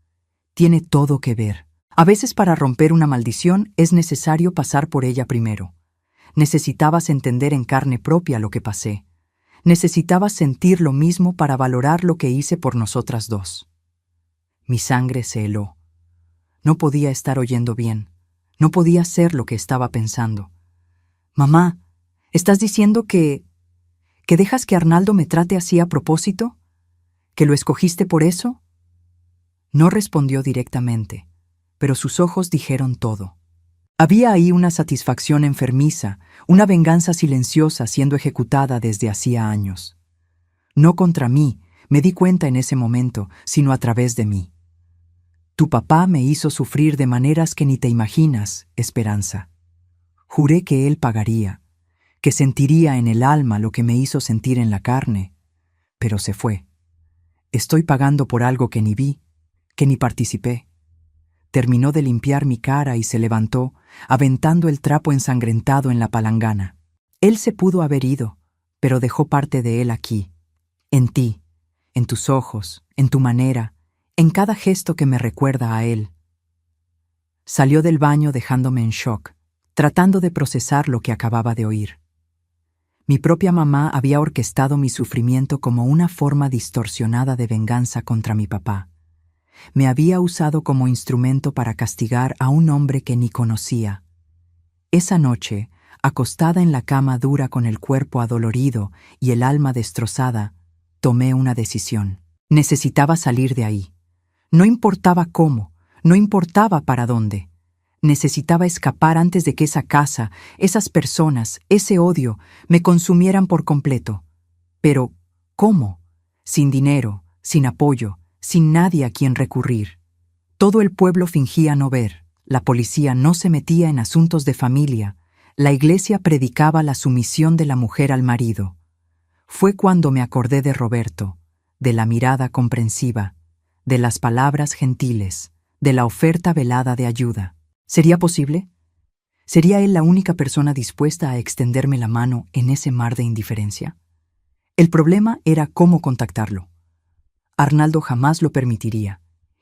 Tiene todo que ver. A veces para romper una maldición es necesario pasar por ella primero. Necesitabas entender en carne propia lo que pasé. Necesitabas sentir lo mismo para valorar lo que hice por nosotras dos. Mi sangre se heló. No podía estar oyendo bien. No podía ser lo que estaba pensando. Mamá, ¿estás diciendo que dejas que Arnaldo me trate así a propósito? ¿Que lo escogiste por eso? No respondió directamente, pero sus ojos dijeron todo. Había ahí una satisfacción enfermiza, una venganza silenciosa siendo ejecutada desde hacía años. No contra mí, me di cuenta en ese momento, sino a través de mí. Tu papá me hizo sufrir de maneras que ni te imaginas, Esperanza. Juré que él pagaría, que sentiría en el alma lo que me hizo sentir en la carne, pero se fue. Estoy pagando por algo que ni vi, que ni participé. Terminó de limpiar mi cara y se levantó, aventando el trapo ensangrentado en la palangana. Él se pudo haber ido, pero dejó parte de él aquí, en ti, en tus ojos, en tu manera, en cada gesto que me recuerda a él. Salió del baño dejándome en shock, tratando de procesar lo que acababa de oír. Mi propia mamá había orquestado mi sufrimiento como una forma distorsionada de venganza contra mi papá. Me había usado como instrumento para castigar a un hombre que ni conocía. Esa noche, acostada en la cama dura con el cuerpo adolorido y el alma destrozada, tomé una decisión. Necesitaba salir de ahí. No importaba cómo, no importaba para dónde. Necesitaba escapar antes de que esa casa, esas personas, ese odio, me consumieran por completo. Pero, ¿cómo? Sin dinero, sin apoyo, sin nadie a quien recurrir. Todo el pueblo fingía no ver, la policía no se metía en asuntos de familia, la iglesia predicaba la sumisión de la mujer al marido. Fue cuando me acordé de Roberto, de la mirada comprensiva, de las palabras gentiles, de la oferta velada de ayuda. ¿Sería posible? ¿Sería él la única persona dispuesta a extenderme la mano en ese mar de indiferencia? El problema era cómo contactarlo. Arnaldo jamás lo permitiría,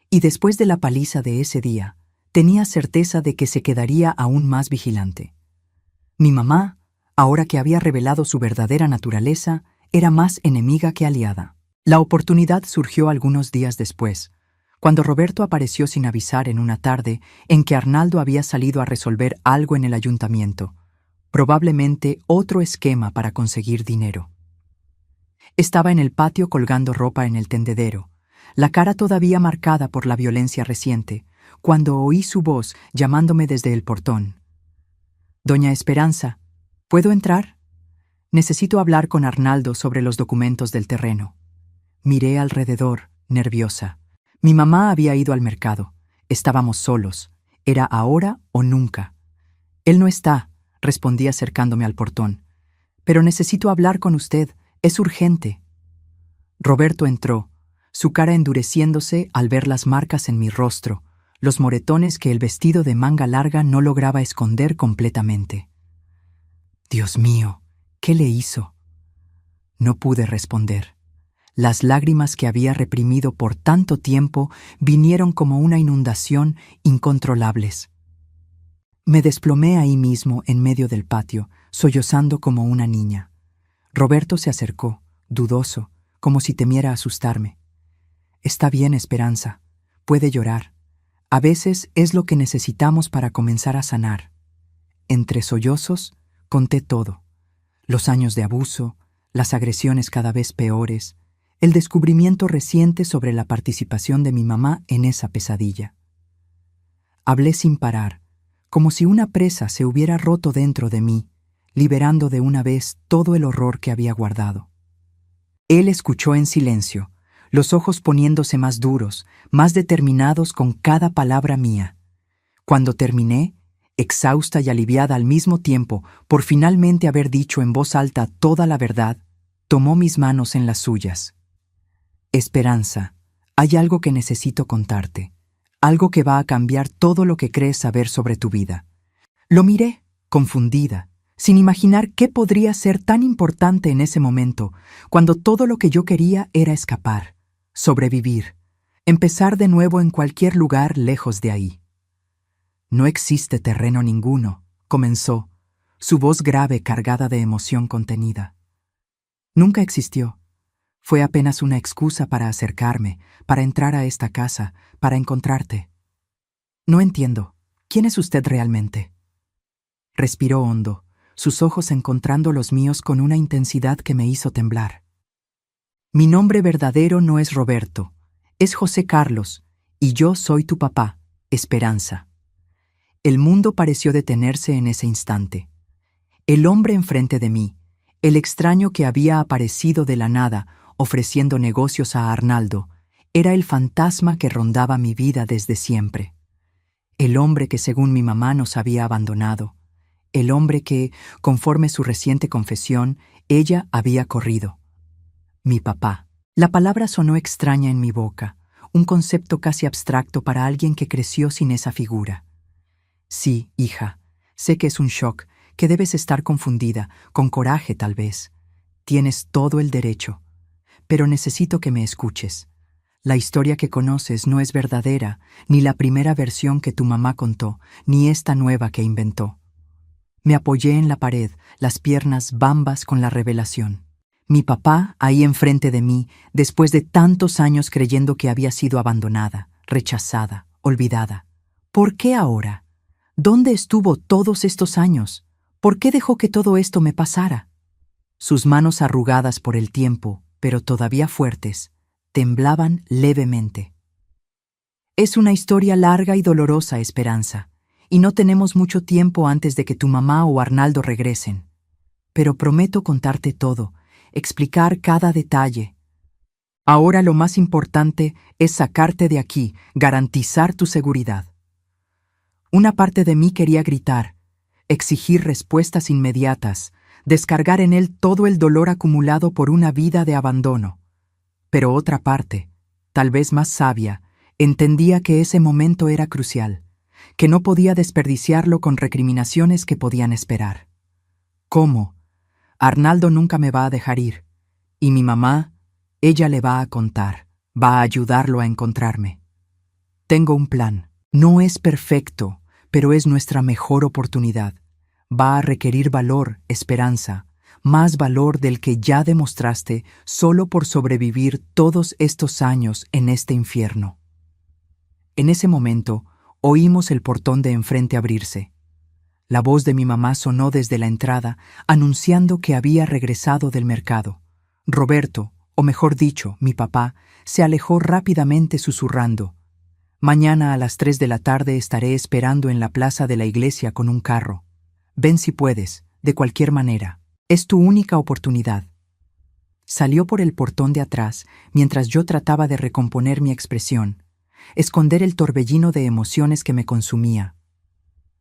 y después de la paliza de ese día, tenía certeza de que se quedaría aún más vigilante. Mi mamá, ahora que había revelado su verdadera naturaleza, era más enemiga que aliada. La oportunidad surgió algunos días después, cuando Roberto apareció sin avisar en una tarde en que Arnaldo había salido a resolver algo en el ayuntamiento, probablemente otro esquema para conseguir dinero. Estaba en el patio colgando ropa en el tendedero, la cara todavía marcada por la violencia reciente, cuando oí su voz llamándome desde el portón. «Doña Esperanza, ¿puedo entrar? Necesito hablar con Arnaldo sobre los documentos del terreno». Miré alrededor, nerviosa. Mi mamá había ido al mercado. Estábamos solos. Era ahora o nunca. «Él no está», respondí acercándome al portón. «Pero necesito hablar con usted. Es urgente». Roberto entró, su cara endureciéndose al ver las marcas en mi rostro, los moretones que el vestido de manga larga no lograba esconder completamente. «Dios mío, ¿qué le hizo?». No pude responder. Las lágrimas que había reprimido por tanto tiempo vinieron como una inundación, incontrolables. Me desplomé ahí mismo en medio del patio, sollozando como una niña. Roberto se acercó, dudoso, como si temiera asustarme. Está bien, Esperanza. Puede llorar. A veces es lo que necesitamos para comenzar a sanar. Entre sollozos, conté todo. Los años de abuso, las agresiones cada vez peores, el descubrimiento reciente sobre la participación de mi mamá en esa pesadilla. Hablé sin parar, como si una presa se hubiera roto dentro de mí, liberando de una vez todo el horror que había guardado. Él escuchó en silencio, los ojos poniéndose más duros, más determinados con cada palabra mía. Cuando terminé, exhausta y aliviada al mismo tiempo por finalmente haber dicho en voz alta toda la verdad, tomó mis manos en las suyas. Esperanza, hay algo que necesito contarte, algo que va a cambiar todo lo que crees saber sobre tu vida. Lo miré, confundida, sin imaginar qué podría ser tan importante en ese momento, cuando todo lo que yo quería era escapar, sobrevivir, empezar de nuevo en cualquier lugar lejos de ahí. No existe terreno ninguno, comenzó, su voz grave cargada de emoción contenida. Nunca existió. Fue apenas una excusa para acercarme, para entrar a esta casa, para encontrarte. No entiendo. ¿Quién es usted realmente? Respiró hondo, sus ojos encontrando los míos con una intensidad que me hizo temblar. Mi nombre verdadero no es Roberto, es José Carlos, y yo soy tu papá, Esperanza. El mundo pareció detenerse en ese instante. El hombre enfrente de mí, el extraño que había aparecido de la nada, ofreciendo negocios a Arnaldo, era el fantasma que rondaba mi vida desde siempre. El hombre que según mi mamá nos había abandonado. El hombre que, conforme su reciente confesión, ella había corrido. Mi papá. La palabra sonó extraña en mi boca, un concepto casi abstracto para alguien que creció sin esa figura. Sí, hija, sé que es un shock, que debes estar confundida, con coraje tal vez. Tienes todo el derecho. Pero necesito que me escuches. La historia que conoces no es verdadera, ni la primera versión que tu mamá contó, ni esta nueva que inventó. Me apoyé en la pared, las piernas bambas con la revelación. Mi papá, ahí enfrente de mí, después de tantos años creyendo que había sido abandonada, rechazada, olvidada. ¿Por qué ahora? ¿Dónde estuvo todos estos años? ¿Por qué dejó que todo esto me pasara? Sus manos arrugadas por el tiempo, pero todavía fuertes, temblaban levemente. Es una historia larga y dolorosa, Esperanza, y no tenemos mucho tiempo antes de que tu mamá o Arnaldo regresen. Pero prometo contarte todo, explicar cada detalle. Ahora lo más importante es sacarte de aquí, garantizar tu seguridad. Una parte de mí quería gritar, exigir respuestas inmediatas, descargar en él todo el dolor acumulado por una vida de abandono. Pero otra parte, tal vez más sabia, entendía que ese momento era crucial, que no podía desperdiciarlo con recriminaciones que podían esperar. ¿Cómo? Arnaldo nunca me va a dejar ir. Y mi mamá, ella le va a contar, va a ayudarlo a encontrarme. Tengo un plan. No es perfecto, pero es nuestra mejor oportunidad. Va a requerir valor, Esperanza, más valor del que ya demostraste solo por sobrevivir todos estos años en este infierno. En ese momento, oímos el portón de enfrente abrirse. La voz de mi mamá sonó desde la entrada, anunciando que había regresado del mercado. Roberto, o mejor dicho, mi papá, se alejó rápidamente susurrando: «Mañana a las 3 de la tarde estaré esperando en la plaza de la iglesia con un carro. Ven si puedes, de cualquier manera. Es tu única oportunidad». Salió por el portón de atrás, mientras yo trataba de recomponer mi expresión, esconder el torbellino de emociones que me consumía.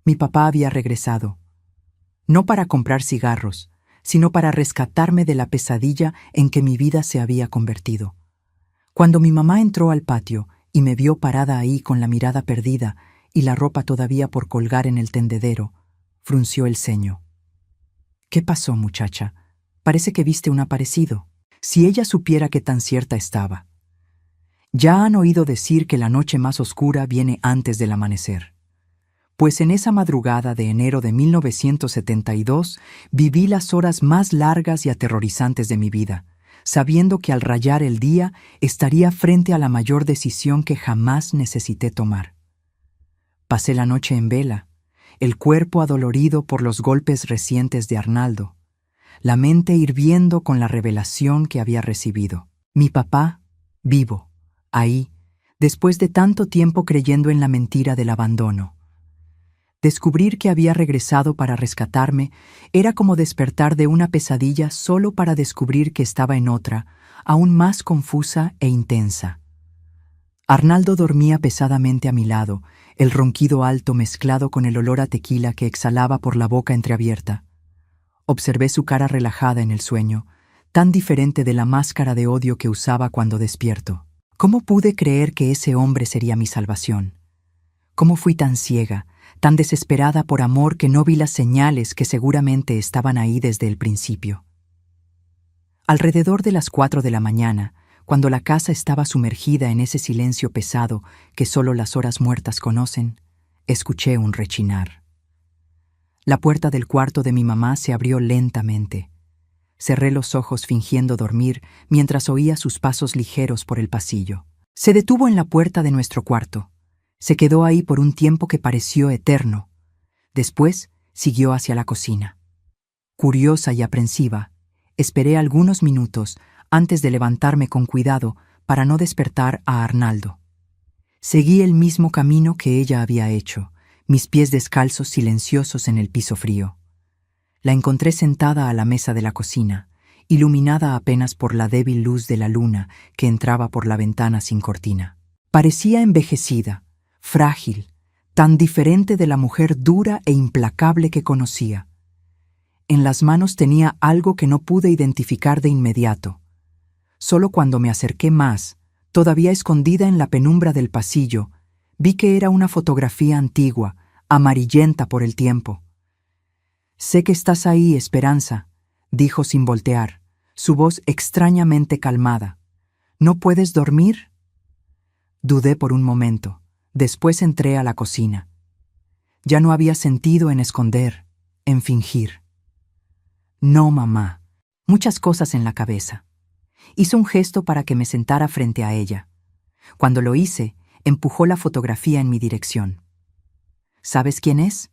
Mi papá había regresado, no para comprar cigarros, sino para rescatarme de la pesadilla en que mi vida se había convertido. Cuando mi mamá entró al patio y me vio parada ahí con la mirada perdida y la ropa todavía por colgar en el tendedero, frunció el ceño. «¿Qué pasó, muchacha? Parece que viste un aparecido». Si ella supiera qué tan cierta estaba. Ya han oído decir que la noche más oscura viene antes del amanecer. pues en esa madrugada de enero de 1972 viví las horas más largas y aterrorizantes de mi vida, sabiendo que al rayar el día estaría frente a la mayor decisión que jamás necesité tomar. Pasé la noche en vela, el cuerpo adolorido por los golpes recientes de Arnaldo, la mente hirviendo con la revelación que había recibido. Mi papá, vivo, ahí, después de tanto tiempo creyendo en la mentira del abandono. Descubrir que había regresado para rescatarme era como despertar de una pesadilla solo para descubrir que estaba en otra, aún más confusa e intensa. Arnaldo dormía pesadamente a mi lado, el ronquido alto mezclado con el olor a tequila que exhalaba por la boca entreabierta. Observé su cara relajada en el sueño, tan diferente de la máscara de odio que usaba cuando despierto. ¿Cómo pude creer que ese hombre sería mi salvación? ¿Cómo fui tan ciega, tan desesperada por amor que no vi las señales que seguramente estaban ahí desde el principio? Alrededor de las 4 de la mañana, cuando la casa estaba sumergida en ese silencio pesado que solo las horas muertas conocen, escuché un rechinar. La puerta del cuarto de mi mamá se abrió lentamente. Cerré los ojos fingiendo dormir mientras oía sus pasos ligeros por el pasillo. Se detuvo en la puerta de nuestro cuarto. Se quedó ahí por un tiempo que pareció eterno. Después siguió hacia la cocina. Curiosa y aprensiva, esperé algunos minutos antes de levantarme con cuidado para no despertar a Arnaldo. Seguí el mismo camino que ella había hecho, mis pies descalzos silenciosos en el piso frío. La encontré sentada a la mesa de la cocina, iluminada apenas por la débil luz de la luna que entraba por la ventana sin cortina. Parecía envejecida, frágil, tan diferente de la mujer dura e implacable que conocía. En las manos tenía algo que no pude identificar de inmediato. Solo cuando me acerqué más, todavía escondida en la penumbra del pasillo, vi que era una fotografía antigua, amarillenta por el tiempo. «Sé que estás ahí, Esperanza», dijo sin voltear, su voz extrañamente calmada. «¿No puedes dormir?» Dudé por un momento. Después entré a la cocina. Ya no había sentido en esconder, en fingir. «No, mamá». Muchas cosas en la cabeza. Hizo un gesto para que me sentara frente a ella. Cuando lo hice, empujó la fotografía en mi dirección. ¿Sabes quién es?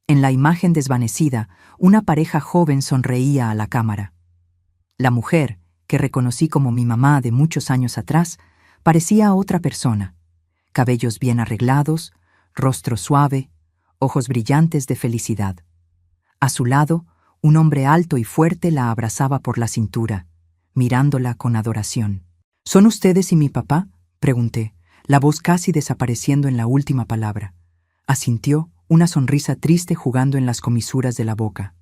En la imagen desvanecida, una pareja joven sonreía a la cámara. La mujer, que reconocí como mi mamá de muchos años atrás, parecía otra persona. Cabellos bien arreglados, rostro suave, ojos brillantes de felicidad. A su lado, un hombre alto y fuerte la abrazaba por la cintura, mirándola con adoración. ¿Son ustedes y mi papá?, pregunté, la voz casi desapareciendo en la última palabra. Asintió, una sonrisa triste jugando en las comisuras de la boca.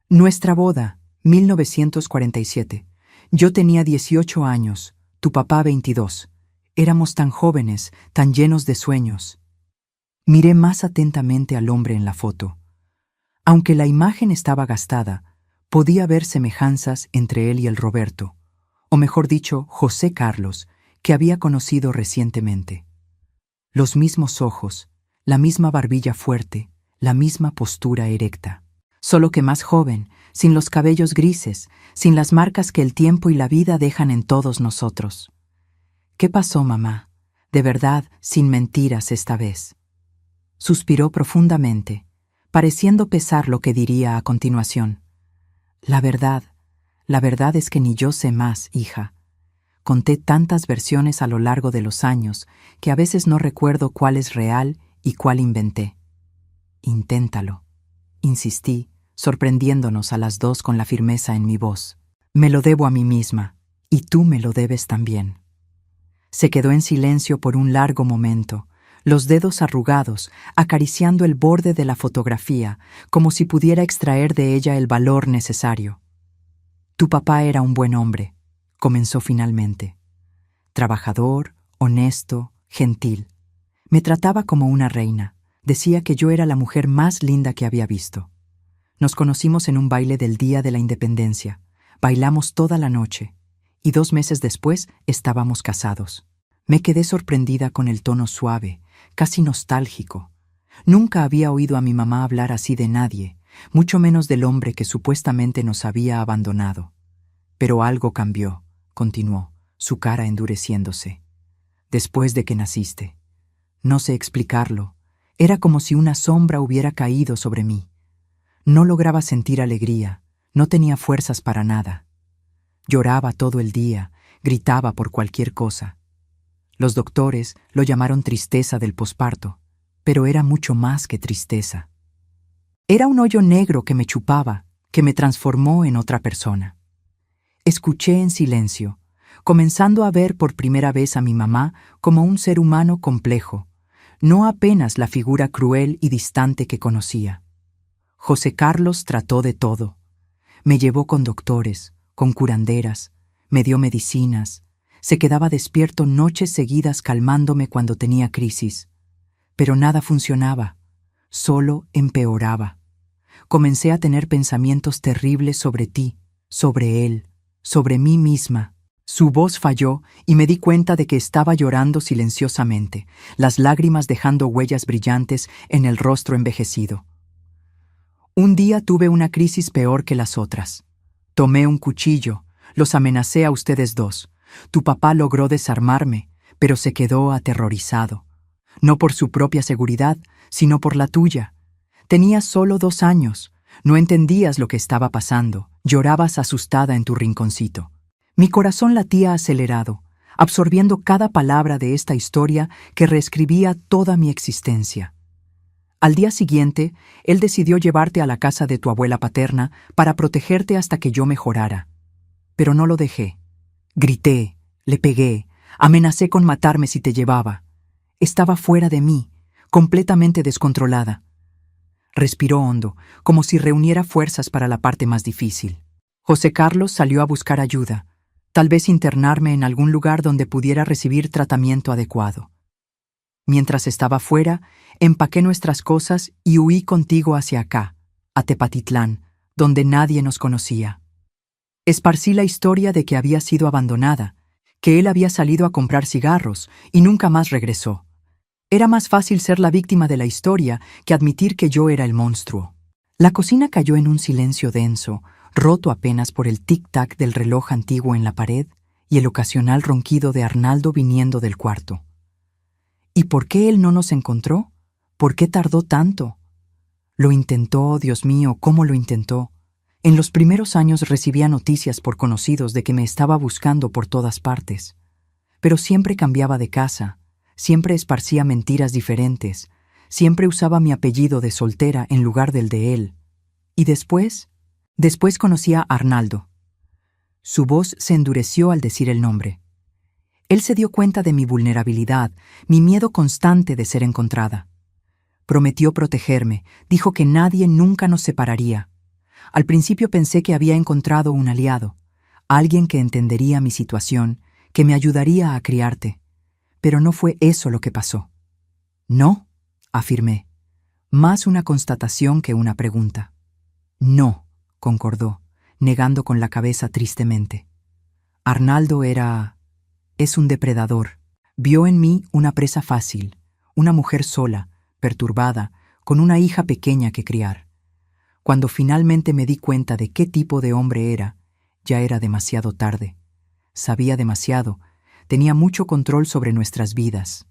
Nuestra boda, 1947. Yo tenía 18 años, tu papá 22. Éramos tan jóvenes, tan llenos de sueños. Miré más atentamente al hombre en la foto. Aunque la imagen estaba gastada, podía ver semejanzas entre él y el Roberto, o mejor dicho, José Carlos, que había conocido recientemente. Los mismos ojos, la misma barbilla fuerte, la misma postura erecta. Solo que más joven, sin los cabellos grises, sin las marcas que el tiempo y la vida dejan en todos nosotros. ¿Qué pasó, mamá? De verdad, sin mentiras esta vez. Suspiró profundamente, pareciendo pesar lo que diría a continuación. La verdad es que ni yo sé más, hija. Conté tantas versiones a lo largo de los años que a veces no recuerdo cuál es real y cuál inventé. Inténtalo, insistí, sorprendiéndonos a las dos con la firmeza en mi voz. Me lo debo a mí misma, y tú me lo debes también. Se quedó en silencio por un largo momento, los dedos arrugados, acariciando el borde de la fotografía, como si pudiera extraer de ella el valor necesario. Tu papá era un buen hombre, comenzó finalmente. Trabajador, honesto, gentil. Me trataba como una reina. Decía que yo era la mujer más linda que había visto. Nos conocimos en un baile del Día de la Independencia. Bailamos toda la noche. Y 2 meses después estábamos casados. Me quedé sorprendida con el tono suave, casi nostálgico. Nunca había oído a mi mamá hablar así de nadie, mucho menos del hombre que supuestamente nos había abandonado. Pero algo cambió, continuó, su cara endureciéndose. Después de que naciste. No sé explicarlo. Era como si una sombra hubiera caído sobre mí. No lograba sentir alegría, no tenía fuerzas para nada. Lloraba todo el día, gritaba por cualquier cosa. Los doctores lo llamaron tristeza del posparto, pero era mucho más que tristeza. Era un hoyo negro que me chupaba, que me transformó en otra persona. Escuché en silencio, comenzando a ver por primera vez a mi mamá como un ser humano complejo, no apenas la figura cruel y distante que conocía. José Carlos trató de todo. Me llevó con doctores, con curanderas, me dio medicinas, se quedaba despierto noches seguidas calmándome cuando tenía crisis. Pero nada funcionaba, solo empeoraba. Comencé a tener pensamientos terribles sobre ti, sobre él, sobre mí misma. Su voz falló y me di cuenta de que estaba llorando silenciosamente, las lágrimas dejando huellas brillantes en el rostro envejecido. Un día tuve una crisis peor que las otras. Tomé un cuchillo, los amenacé a ustedes dos. Tu papá logró desarmarme, pero se quedó aterrorizado. No por su propia seguridad, sino por la tuya. Tenías solo 2 años, no entendías lo que estaba pasando, llorabas asustada en tu rinconcito. Mi corazón latía acelerado, absorbiendo cada palabra de esta historia que reescribía toda mi existencia. Al día siguiente, él decidió llevarte a la casa de tu abuela paterna para protegerte hasta que yo mejorara. Pero no lo dejé. Grité, le pegué, amenacé con matarme si te llevaba. Estaba fuera de mí, completamente descontrolada. Respiró hondo, como si reuniera fuerzas para la parte más difícil. José Carlos salió a buscar ayuda, tal vez internarme en algún lugar donde pudiera recibir tratamiento adecuado. Mientras estaba fuera, empaqué nuestras cosas y huí contigo hacia acá, a Tepatitlán, donde nadie nos conocía. Esparcí la historia de que había sido abandonada, que él había salido a comprar cigarros y nunca más regresó. Era más fácil ser la víctima de la historia que admitir que yo era el monstruo. La cocina cayó en un silencio denso, roto apenas por el tic-tac del reloj antiguo en la pared y el ocasional ronquido de Arnaldo viniendo del cuarto. ¿Y por qué él no nos encontró? ¿Por qué tardó tanto? Lo intentó, Dios mío, ¿cómo lo intentó? En los primeros años recibía noticias por conocidos de que me estaba buscando por todas partes. Pero siempre cambiaba de casa, siempre esparcía mentiras diferentes, siempre usaba mi apellido de soltera en lugar del de él. ¿Y después? Después conocí a Arnaldo. Su voz se endureció al decir el nombre. Él se dio cuenta de mi vulnerabilidad, mi miedo constante de ser encontrada. Prometió protegerme, dijo que nadie nunca nos separaría. Al principio pensé que había encontrado un aliado, alguien que entendería mi situación, que me ayudaría a criarte. Pero no fue eso lo que pasó. No, afirmé. Más una constatación que una pregunta. No, concordó, negando con la cabeza tristemente. Arnaldo es un depredador. Vio en mí una presa fácil, una mujer sola, perturbada, con una hija pequeña que criar. Cuando finalmente me di cuenta de qué tipo de hombre era, ya era demasiado tarde. Sabía demasiado, tenía mucho control sobre nuestras vidas.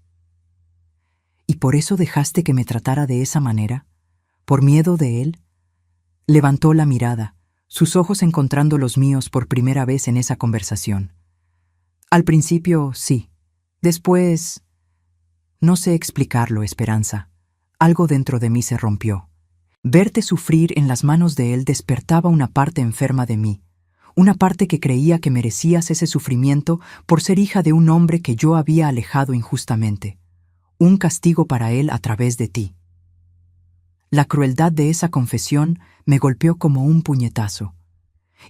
¿Y por eso dejaste que me tratara de esa manera? ¿Por miedo de él? Levantó la mirada, sus ojos encontrando los míos por primera vez en esa conversación. Al principio, sí. Después... No sé explicarlo, Esperanza. Algo dentro de mí se rompió. Verte sufrir en las manos de él despertaba una parte enferma de mí, una parte que creía que merecías ese sufrimiento por ser hija de un hombre que yo había alejado injustamente, un castigo para él a través de ti. La crueldad de esa confesión me golpeó como un puñetazo.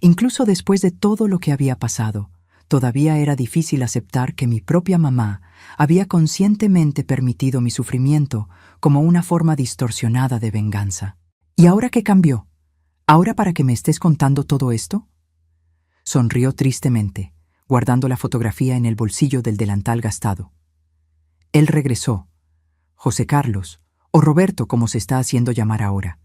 Incluso después de todo lo que había pasado, todavía era difícil aceptar que mi propia mamá había conscientemente permitido mi sufrimiento como una forma distorsionada de venganza. ¿Y ahora qué cambió? ¿Ahora para que me estés contando todo esto? Sonrió tristemente, guardando la fotografía en el bolsillo del delantal gastado. Él regresó. José Carlos, o Roberto, como se está haciendo llamar ahora.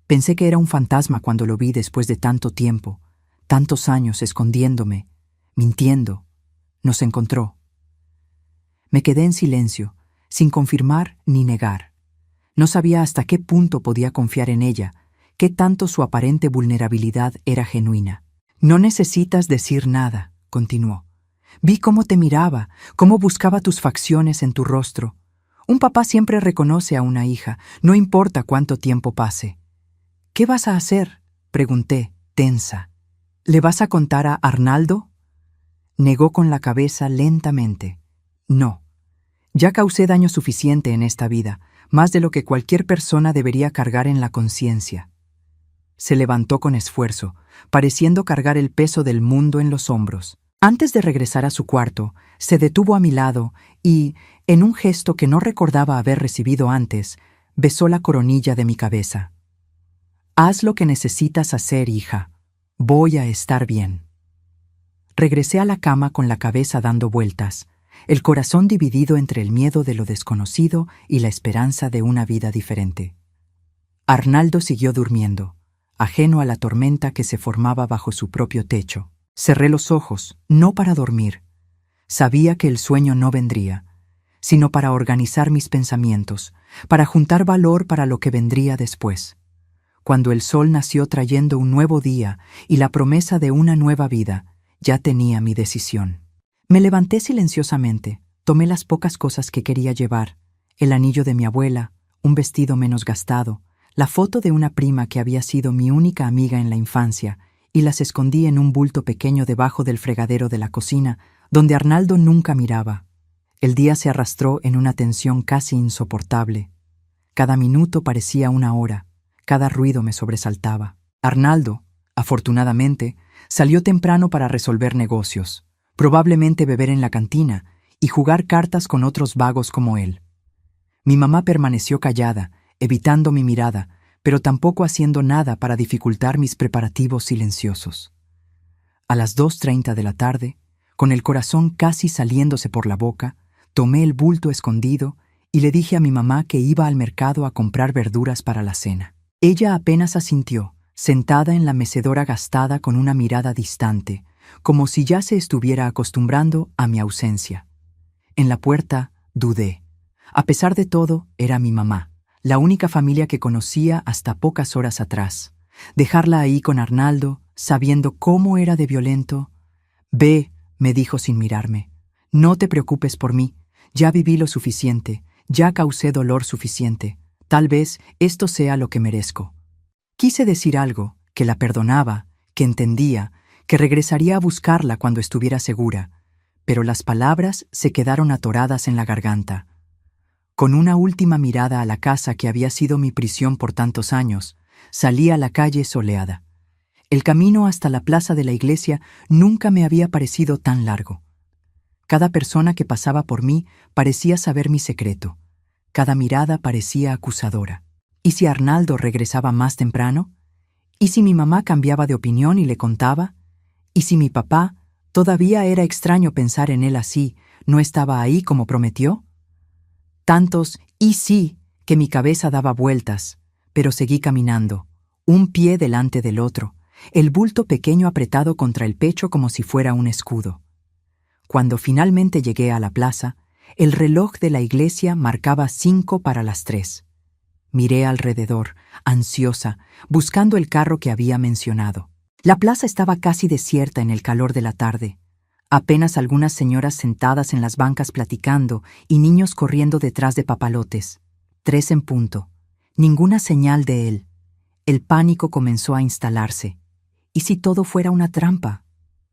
Pensé que era un fantasma cuando lo vi después de tanto tiempo, tantos años escondiéndome, mintiendo. Nos encontró. Me quedé en silencio, sin confirmar ni negar. No sabía hasta qué punto podía confiar en ella, qué tanto su aparente vulnerabilidad era genuina. No necesitas decir nada, continuó. Vi cómo te miraba, cómo buscaba tus facciones en tu rostro. Un papá siempre reconoce a una hija, no importa cuánto tiempo pase. ¿Qué vas a hacer?, pregunté, tensa. ¿Le vas a contar a Arnaldo? Negó con la cabeza lentamente. No. Ya causé daño suficiente en esta vida, más de lo que cualquier persona debería cargar en la conciencia. Se levantó con esfuerzo, pareciendo cargar el peso del mundo en los hombros. Antes de regresar a su cuarto, se detuvo a mi lado y, en un gesto que no recordaba haber recibido antes, besó la coronilla de mi cabeza. Haz lo que necesitas hacer, hija. Voy a estar bien. Regresé a la cama con la cabeza dando vueltas, el corazón dividido entre el miedo de lo desconocido y la esperanza de una vida diferente. Arnaldo siguió durmiendo, ajeno a la tormenta que se formaba bajo su propio techo. Cerré los ojos, no para dormir. Sabía que el sueño no vendría, sino para organizar mis pensamientos, para juntar valor para lo que vendría después. Cuando el sol nació trayendo un nuevo día y la promesa de una nueva vida, ya tenía mi decisión. Me levanté silenciosamente, tomé las pocas cosas que quería llevar, el anillo de mi abuela, un vestido menos gastado, la foto de una prima que había sido mi única amiga en la infancia, y las escondí en un bulto pequeño debajo del fregadero de la cocina, donde Arnaldo nunca miraba. El día se arrastró en una tensión casi insoportable. Cada minuto parecía una hora, cada ruido me sobresaltaba. Arnaldo, afortunadamente, salió temprano para resolver negocios, probablemente beber en la cantina y jugar cartas con otros vagos como él. Mi mamá permaneció callada, evitando mi mirada, pero tampoco haciendo nada para dificultar mis preparativos silenciosos. A las 2:30 de la tarde, con el corazón casi saliéndose por la boca, tomé el bulto escondido y le dije a mi mamá que iba al mercado a comprar verduras para la cena. Ella apenas asintió, sentada en la mecedora gastada con una mirada distante, como si ya se estuviera acostumbrando a mi ausencia. En la puerta dudé. A pesar de todo, era mi mamá, la única familia que conocía hasta pocas horas atrás. Dejarla ahí con Arnaldo, sabiendo cómo era de violento. «Ve», me dijo sin mirarme. «No te preocupes por mí. Ya viví lo suficiente. Ya causé dolor suficiente. Tal vez esto sea lo que merezco». Quise decir algo, que la perdonaba, que entendía, que regresaría a buscarla cuando estuviera segura, pero las palabras se quedaron atoradas en la garganta. Con una última mirada a la casa que había sido mi prisión por tantos años, salí a la calle soleada. El camino hasta la plaza de la iglesia nunca me había parecido tan largo. Cada persona que pasaba por mí parecía saber mi secreto. Cada mirada parecía acusadora. ¿Y si Arnaldo regresaba más temprano? ¿Y si mi mamá cambiaba de opinión y le contaba? ¿Y si mi papá, todavía era extraño pensar en él así, no estaba ahí como prometió? Tantos «y sí» que mi cabeza daba vueltas, pero seguí caminando, un pie delante del otro, el bulto pequeño apretado contra el pecho como si fuera un escudo. Cuando finalmente llegué a la plaza, el reloj de la iglesia marcaba 2:05. Miré alrededor, ansiosa, buscando el carro que había mencionado. La plaza estaba casi desierta en el calor de la tarde. Apenas algunas señoras sentadas en las bancas platicando y niños corriendo detrás de papalotes. 3:00. Ninguna señal de él. El pánico comenzó a instalarse. ¿Y si todo fuera una trampa?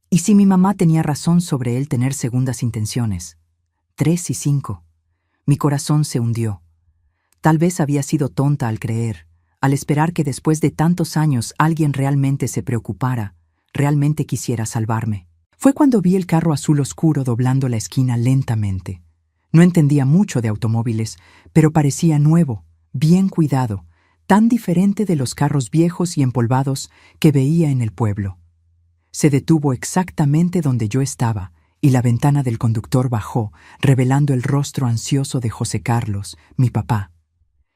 ¿Y si mi mamá tenía razón sobre él tener segundas intenciones? 3:05. Mi corazón se hundió. Tal vez había sido tonta al creer, al esperar que después de tantos años alguien realmente se preocupara, realmente quisiera salvarme. Fue cuando vi el carro azul oscuro doblando la esquina lentamente. No entendía mucho de automóviles, pero parecía nuevo, bien cuidado, tan diferente de los carros viejos y empolvados que veía en el pueblo. Se detuvo exactamente donde yo estaba, y la ventana del conductor bajó, revelando el rostro ansioso de José Carlos, mi papá.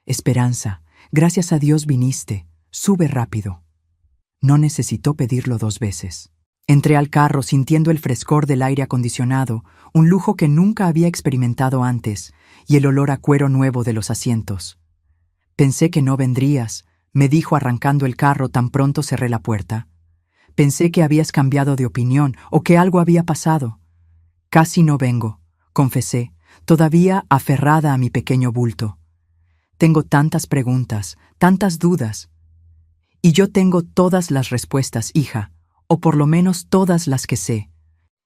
Esperanza, gracias a Dios viniste. Sube rápido. No necesitó pedirlo 2 veces. Entré al carro sintiendo el frescor del aire acondicionado, un lujo que nunca había experimentado antes, y el olor a cuero nuevo de los asientos. Pensé que no vendrías, me dijo arrancando el carro tan pronto cerré la puerta. Pensé que habías cambiado de opinión o que algo había pasado. Casi no vengo, confesé, todavía aferrada a mi pequeño bulto. Tengo tantas preguntas, tantas dudas. Y yo tengo todas las respuestas, hija, o por lo menos todas las que sé.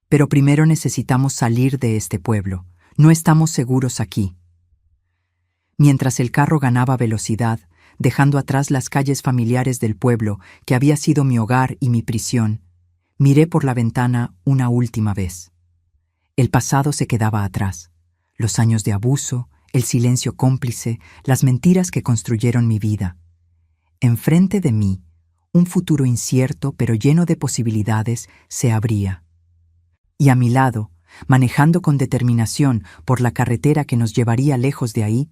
Pero primero necesitamos salir de este pueblo. No estamos seguros aquí. Mientras el carro ganaba velocidad, dejando atrás las calles familiares del pueblo, que había sido mi hogar y mi prisión, miré por la ventana una última vez. El pasado se quedaba atrás. Los años de abuso, el silencio cómplice, las mentiras que construyeron mi vida. Enfrente de mí, un futuro incierto pero lleno de posibilidades se abría. Y a mi lado, manejando con determinación por la carretera que nos llevaría lejos de ahí,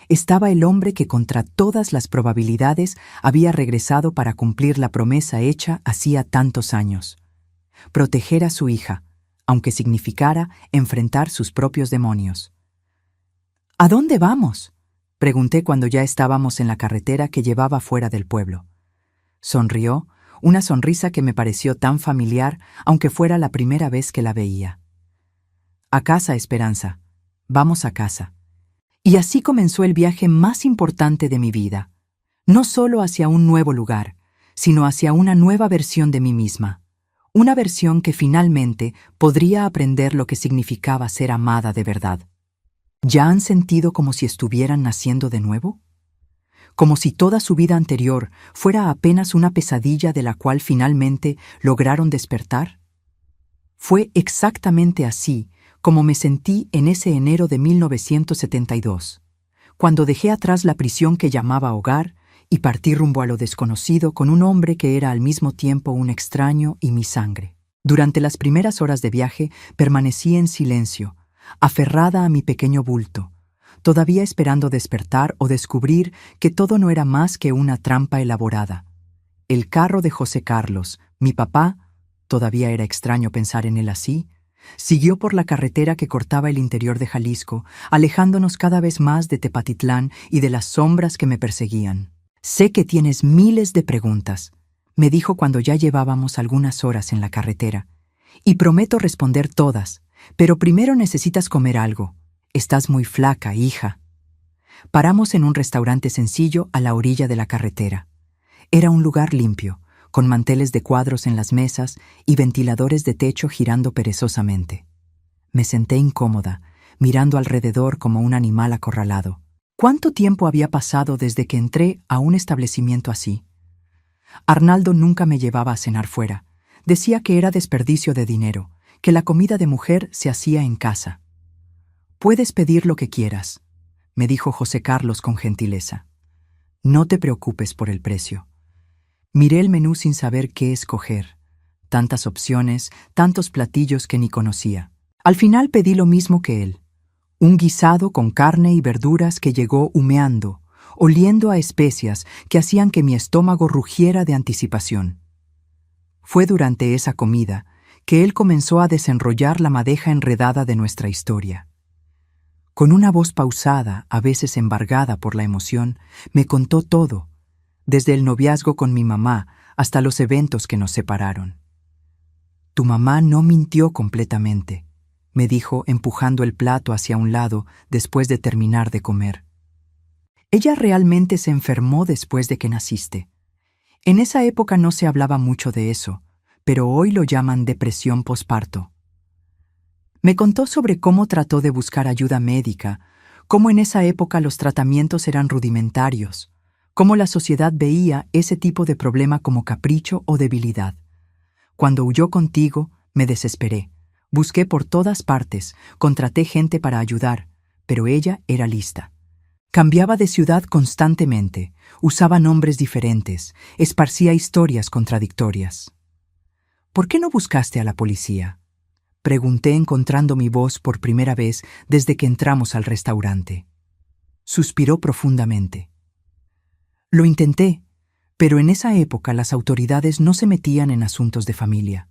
estaba el hombre que contra todas las probabilidades había regresado para cumplir la promesa hecha hacía tantos años. Proteger a su hija, aunque significara enfrentar sus propios demonios. ¿A dónde vamos?, pregunté cuando ya estábamos en la carretera que llevaba fuera del pueblo. Sonrió, una sonrisa que me pareció tan familiar, aunque fuera la primera vez que la veía. A casa, Esperanza. Vamos a casa. Y así comenzó el viaje más importante de mi vida. No solo hacia un nuevo lugar, sino hacia una nueva versión de mí misma. Una versión que finalmente podría aprender lo que significaba ser amada de verdad. ¿Ya han sentido como si estuvieran naciendo de nuevo? Como si toda su vida anterior fuera apenas una pesadilla de la cual finalmente lograron despertar. Fue exactamente así como me sentí en ese enero de 1972, cuando dejé atrás la prisión que llamaba hogar y partí rumbo a lo desconocido con un hombre que era al mismo tiempo un extraño y mi sangre. Durante las primeras horas de viaje permanecí en silencio, aferrada a mi pequeño bulto, todavía esperando despertar o descubrir que todo no era más que una trampa elaborada. El carro de José Carlos, mi papá, todavía era extraño pensar en él así, siguió por la carretera que cortaba el interior de Jalisco, alejándonos cada vez más de Tepatitlán y de las sombras que me perseguían. «Sé que tienes miles de preguntas», me dijo cuando ya llevábamos algunas horas en la carretera, «y prometo responder todas, pero primero necesitas comer algo. Estás muy flaca, hija». Paramos en un restaurante sencillo a la orilla de la carretera. Era un lugar limpio, con manteles de cuadros en las mesas y ventiladores de techo girando perezosamente. Me senté incómoda, mirando alrededor como un animal acorralado. ¿Cuánto tiempo había pasado desde que entré a un establecimiento así? Arnaldo nunca me llevaba a cenar fuera. Decía que era desperdicio de dinero, que la comida de mujer se hacía en casa. «Puedes pedir lo que quieras», me dijo José Carlos con gentileza. «No te preocupes por el precio». Miré el menú sin saber qué escoger. Tantas opciones, tantos platillos que ni conocía. Al final pedí lo mismo que él. Un guisado con carne y verduras que llegó humeando, oliendo a especias que hacían que mi estómago rugiera de anticipación. Fue durante esa comida que él comenzó a desenrollar la madeja enredada de nuestra historia. Con una voz pausada, a veces embargada por la emoción, me contó todo, desde el noviazgo con mi mamá hasta los eventos que nos separaron. «Tu mamá no mintió completamente», me dijo empujando el plato hacia un lado después de terminar de comer. «Ella realmente se enfermó después de que naciste. En esa época no se hablaba mucho de eso, pero hoy lo llaman depresión posparto». Me contó sobre cómo trató de buscar ayuda médica, cómo en esa época los tratamientos eran rudimentarios, cómo la sociedad veía ese tipo de problema como capricho o debilidad. Cuando huyó contigo, me desesperé. Busqué por todas partes, contraté gente para ayudar, pero ella era lista. Cambiaba de ciudad constantemente, usaba nombres diferentes, esparcía historias contradictorias. «¿Por qué no buscaste a la policía?», pregunté encontrando mi voz por primera vez desde que entramos al restaurante. Suspiró profundamente. Lo intenté, pero en esa época las autoridades no se metían en asuntos de familia.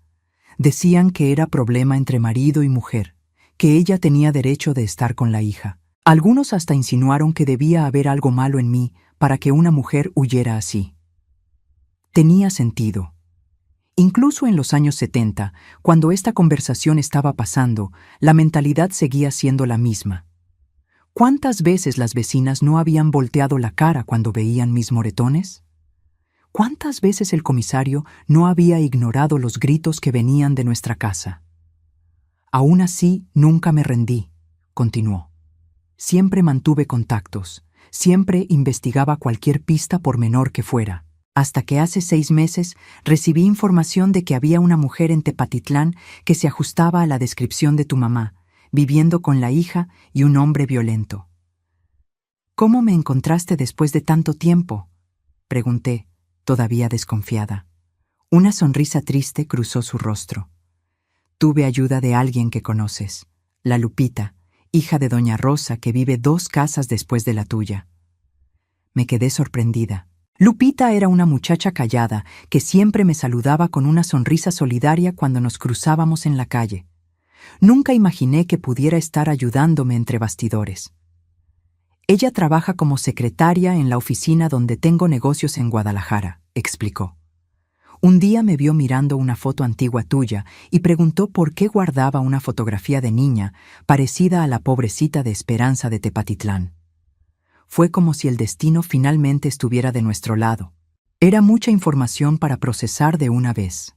Decían que era problema entre marido y mujer, que ella tenía derecho de estar con la hija. Algunos hasta insinuaron que debía haber algo malo en mí para que una mujer huyera así. Tenía sentido. Incluso en los años 70, cuando esta conversación estaba pasando, la mentalidad seguía siendo la misma. ¿Cuántas veces las vecinas no habían volteado la cara cuando veían mis moretones? ¿Cuántas veces el comisario no había ignorado los gritos que venían de nuestra casa? Aún así, nunca me rendí, continuó. Siempre mantuve contactos, siempre investigaba cualquier pista por menor que fuera, hasta que hace 6 meses recibí información de que había una mujer en Tepatitlán que se ajustaba a la descripción de tu mamá, viviendo con la hija y un hombre violento. ¿Cómo me encontraste después de tanto tiempo?, pregunté, todavía desconfiada. Una sonrisa triste cruzó su rostro. Tuve ayuda de alguien que conoces, la Lupita, hija de doña Rosa, que vive 2 casas después de la tuya. Me quedé sorprendida. Lupita era una muchacha callada que siempre me saludaba con una sonrisa solidaria cuando nos cruzábamos en la calle. Nunca imaginé que pudiera estar ayudándome entre bastidores. Ella trabaja como secretaria en la oficina donde tengo negocios en Guadalajara, explicó. Un día me vio mirando una foto antigua tuya y preguntó por qué guardaba una fotografía de niña parecida a la pobrecita de Esperanza de Tepatitlán. Fue como si el destino finalmente estuviera de nuestro lado. Era mucha información para procesar de una vez.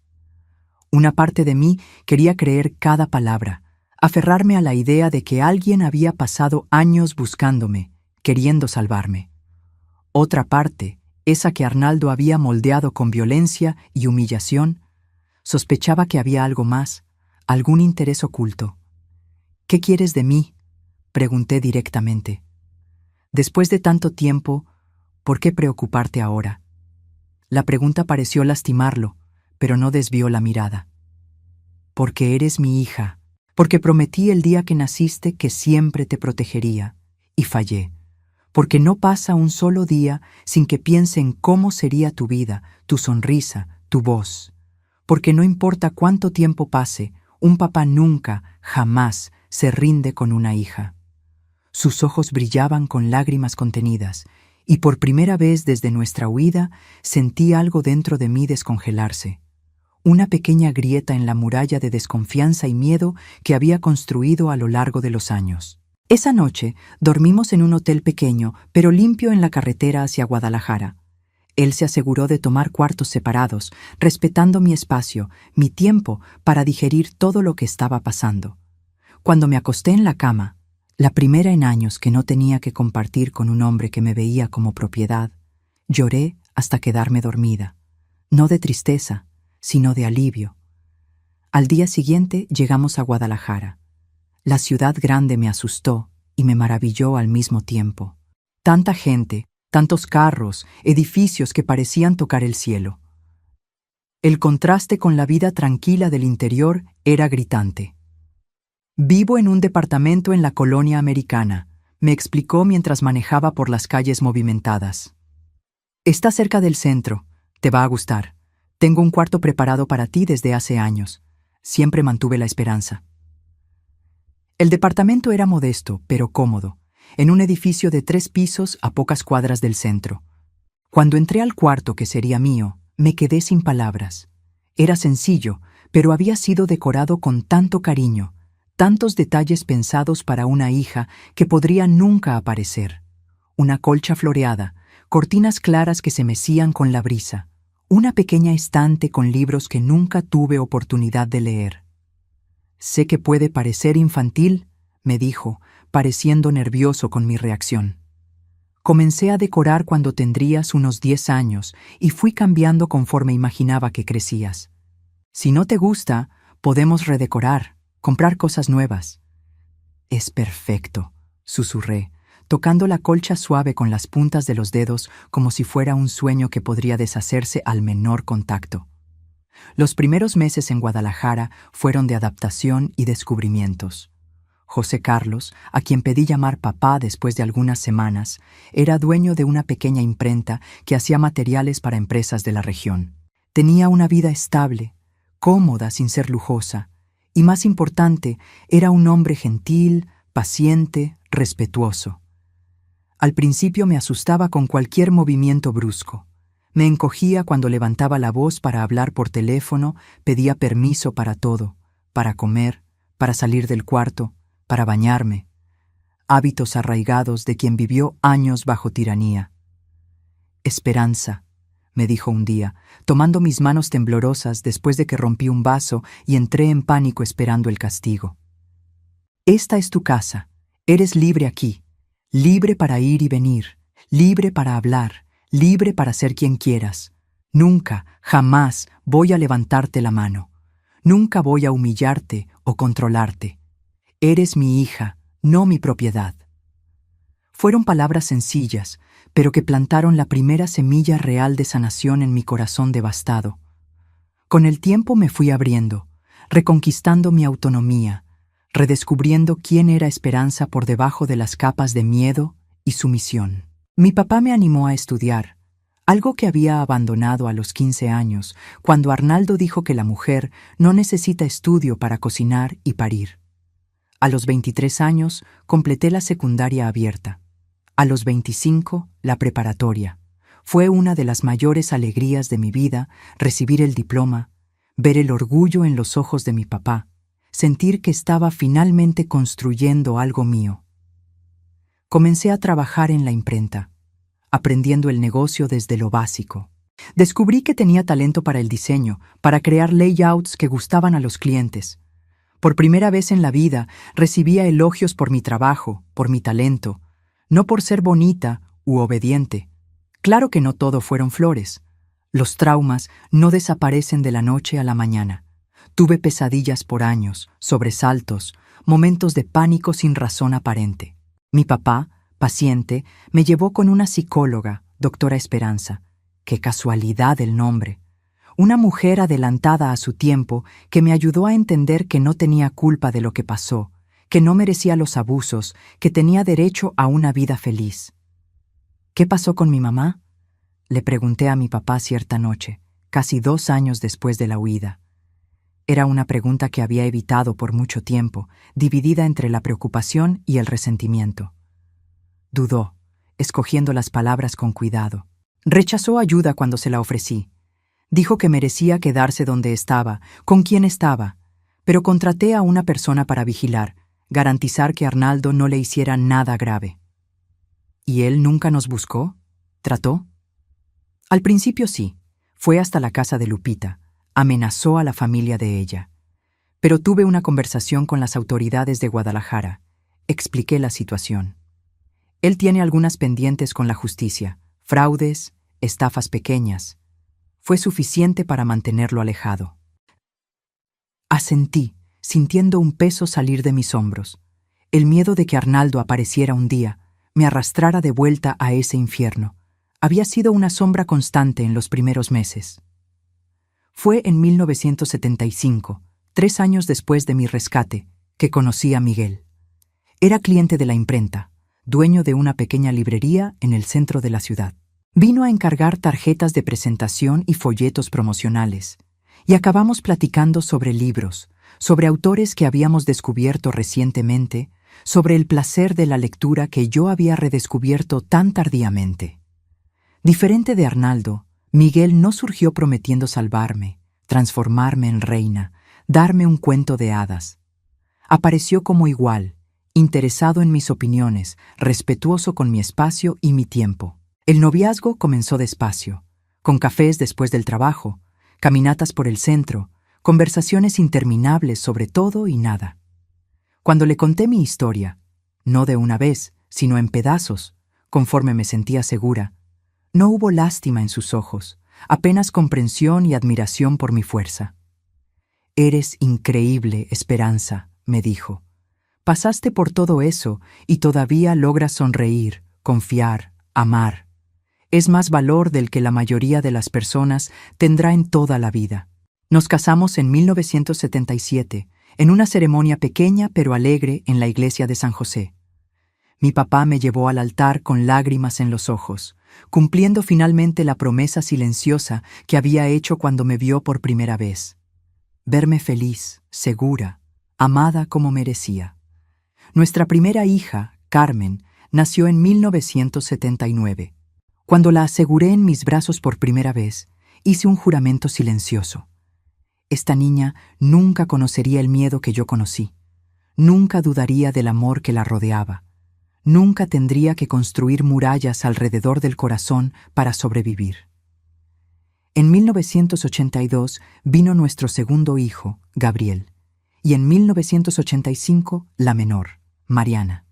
Una parte de mí quería creer cada palabra, aferrarme a la idea de que alguien había pasado años buscándome, queriendo salvarme. Otra parte, esa que Arnaldo había moldeado con violencia y humillación, sospechaba que había algo más, algún interés oculto. ¿Qué quieres de mí?, pregunté directamente. Después de tanto tiempo, ¿por qué preocuparte ahora? La pregunta pareció lastimarlo, pero no desvió la mirada. Porque eres mi hija, porque prometí el día que naciste que siempre te protegería, y fallé. Porque no pasa un solo día sin que piense en cómo sería tu vida, tu sonrisa, tu voz. Porque no importa cuánto tiempo pase, un papá nunca, jamás, se rinde con una hija. Sus ojos brillaban con lágrimas contenidas, y por primera vez desde nuestra huida sentí algo dentro de mí descongelarse. Una pequeña grieta en la muralla de desconfianza y miedo que había construido a lo largo de los años. Esa noche dormimos en un hotel pequeño, pero limpio en la carretera hacia Guadalajara. Él se aseguró de tomar cuartos separados, respetando mi espacio, mi tiempo para digerir todo lo que estaba pasando. Cuando me acosté en la cama, la primera en años que no tenía que compartir con un hombre que me veía como propiedad, lloré hasta quedarme dormida, no de tristeza, sino de alivio. Al día siguiente llegamos a Guadalajara. La ciudad grande me asustó y me maravilló al mismo tiempo. Tanta gente, tantos carros, edificios que parecían tocar el cielo. El contraste con la vida tranquila del interior era gritante. Vivo en un departamento en la colonia americana, me explicó mientras manejaba por las calles movimentadas. Está cerca del centro, te va a gustar. Tengo un cuarto preparado para ti desde hace años. Siempre mantuve la esperanza. El departamento era modesto, pero cómodo, en un edificio de 3 pisos a pocas cuadras del centro. Cuando entré al cuarto que sería mío, me quedé sin palabras. Era sencillo, pero había sido decorado con tanto cariño, tantos detalles pensados para una hija que podría nunca aparecer. Una colcha floreada, cortinas claras que se mecían con la brisa, una pequeña estante con libros que nunca tuve oportunidad de leer. Sé que puede parecer infantil, me dijo, pareciendo nervioso con mi reacción. Comencé a decorar cuando tendrías unos 10 años y fui cambiando conforme imaginaba que crecías. Si no te gusta, podemos redecorar, comprar cosas nuevas. Es perfecto, susurré, tocando la colcha suave con las puntas de los dedos como si fuera un sueño que podría deshacerse al menor contacto. Los primeros meses en Guadalajara fueron de adaptación y descubrimientos. José Carlos, a quien pedí llamar papá después de algunas semanas, era dueño de una pequeña imprenta que hacía materiales para empresas de la región. Tenía una vida estable, cómoda sin ser lujosa, y más importante, era un hombre gentil, paciente, respetuoso. Al principio me asustaba con cualquier movimiento brusco. Me encogía cuando levantaba la voz para hablar por teléfono, pedía permiso para todo, para comer, para salir del cuarto, para bañarme. Hábitos arraigados de quien vivió años bajo tiranía. Esperanza, me dijo un día, tomando mis manos temblorosas después de que rompí un vaso y entré en pánico esperando el castigo. Esta es tu casa. Eres libre aquí. Libre para ir y venir. Libre para hablar. Libre para ser quien quieras. Nunca, jamás voy a levantarte la mano. Nunca voy a humillarte o controlarte. Eres mi hija, no mi propiedad. Fueron palabras sencillas, pero que plantaron la primera semilla real de sanación en mi corazón devastado. Con el tiempo me fui abriendo, reconquistando mi autonomía, redescubriendo quién era Esperanza por debajo de las capas de miedo y sumisión. Mi papá me animó a estudiar, algo que había abandonado a los 15 años, cuando Arnaldo dijo que la mujer no necesita estudio para cocinar y parir. A los 23 años completé la secundaria abierta. A los 25, la preparatoria. Fue una de las mayores alegrías de mi vida recibir el diploma, ver el orgullo en los ojos de mi papá, sentir que estaba finalmente construyendo algo mío. Comencé a trabajar en la imprenta, aprendiendo el negocio desde lo básico. Descubrí que tenía talento para el diseño, para crear layouts que gustaban a los clientes. Por primera vez en la vida recibía elogios por mi trabajo, por mi talento, no por ser bonita u obediente. Claro que no todo fueron flores. Los traumas no desaparecen de la noche a la mañana. Tuve pesadillas por años, sobresaltos, momentos de pánico sin razón aparente. Mi papá, paciente, me llevó con una psicóloga, doctora Esperanza. ¡Qué casualidad el nombre! Una mujer adelantada a su tiempo que me ayudó a entender que no tenía culpa de lo que pasó, que no merecía los abusos, que tenía derecho a una vida feliz. ¿Qué pasó con mi mamá? Le pregunté a mi papá cierta noche, casi 2 años después de la huida. Era una pregunta que había evitado por mucho tiempo, dividida entre la preocupación y el resentimiento. Dudó, escogiendo las palabras con cuidado. Rechazó ayuda cuando se la ofrecí. Dijo que merecía quedarse donde estaba, con quien estaba, pero contraté a una persona para vigilar, garantizar que Arnaldo no le hiciera nada grave. ¿Y él nunca nos buscó? ¿Trató? Al principio sí, fue hasta la casa de Lupita, amenazó a la familia de ella. Pero tuve una conversación con las autoridades de Guadalajara, expliqué la situación. Él tiene algunas pendientes con la justicia, fraudes, estafas pequeñas. Fue suficiente para mantenerlo alejado. Asentí, sintiendo un peso salir de mis hombros. El miedo de que Arnaldo apareciera un día, me arrastrara de vuelta a ese infierno, había sido una sombra constante en los primeros meses. Fue en 1975, 3 años después de mi rescate, que conocí a Miguel. Era cliente de la imprenta, dueño de una pequeña librería en el centro de la ciudad. Vino a encargar tarjetas de presentación y folletos promocionales, y acabamos platicando sobre libros, sobre autores que habíamos descubierto recientemente, sobre el placer de la lectura que yo había redescubierto tan tardíamente. Diferente de Arnaldo, Miguel no surgió prometiendo salvarme, transformarme en reina, darme un cuento de hadas. Apareció como igual, interesado en mis opiniones, respetuoso con mi espacio y mi tiempo. El noviazgo comenzó despacio, con cafés después del trabajo, caminatas por el centro, conversaciones interminables sobre todo y nada. Cuando le conté mi historia, no de una vez, sino en pedazos, conforme me sentía segura, no hubo lástima en sus ojos, apenas comprensión y admiración por mi fuerza. «Eres increíble, Esperanza», me dijo. «Pasaste por todo eso y todavía logras sonreír, confiar, amar. Es más valor del que la mayoría de las personas tendrá en toda la vida». Nos casamos en 1977, en una ceremonia pequeña pero alegre en la iglesia de San José. Mi papá me llevó al altar con lágrimas en los ojos, cumpliendo finalmente la promesa silenciosa que había hecho cuando me vio por primera vez. Verme feliz, segura, amada como merecía. Nuestra primera hija, Carmen, nació en 1979. Cuando la aseguré en mis brazos por primera vez, hice un juramento silencioso. Esta niña nunca conocería el miedo que yo conocí. Nunca dudaría del amor que la rodeaba. Nunca tendría que construir murallas alrededor del corazón para sobrevivir. En 1982 vino nuestro segundo hijo, Gabriel, y en 1985 la menor, Mariana.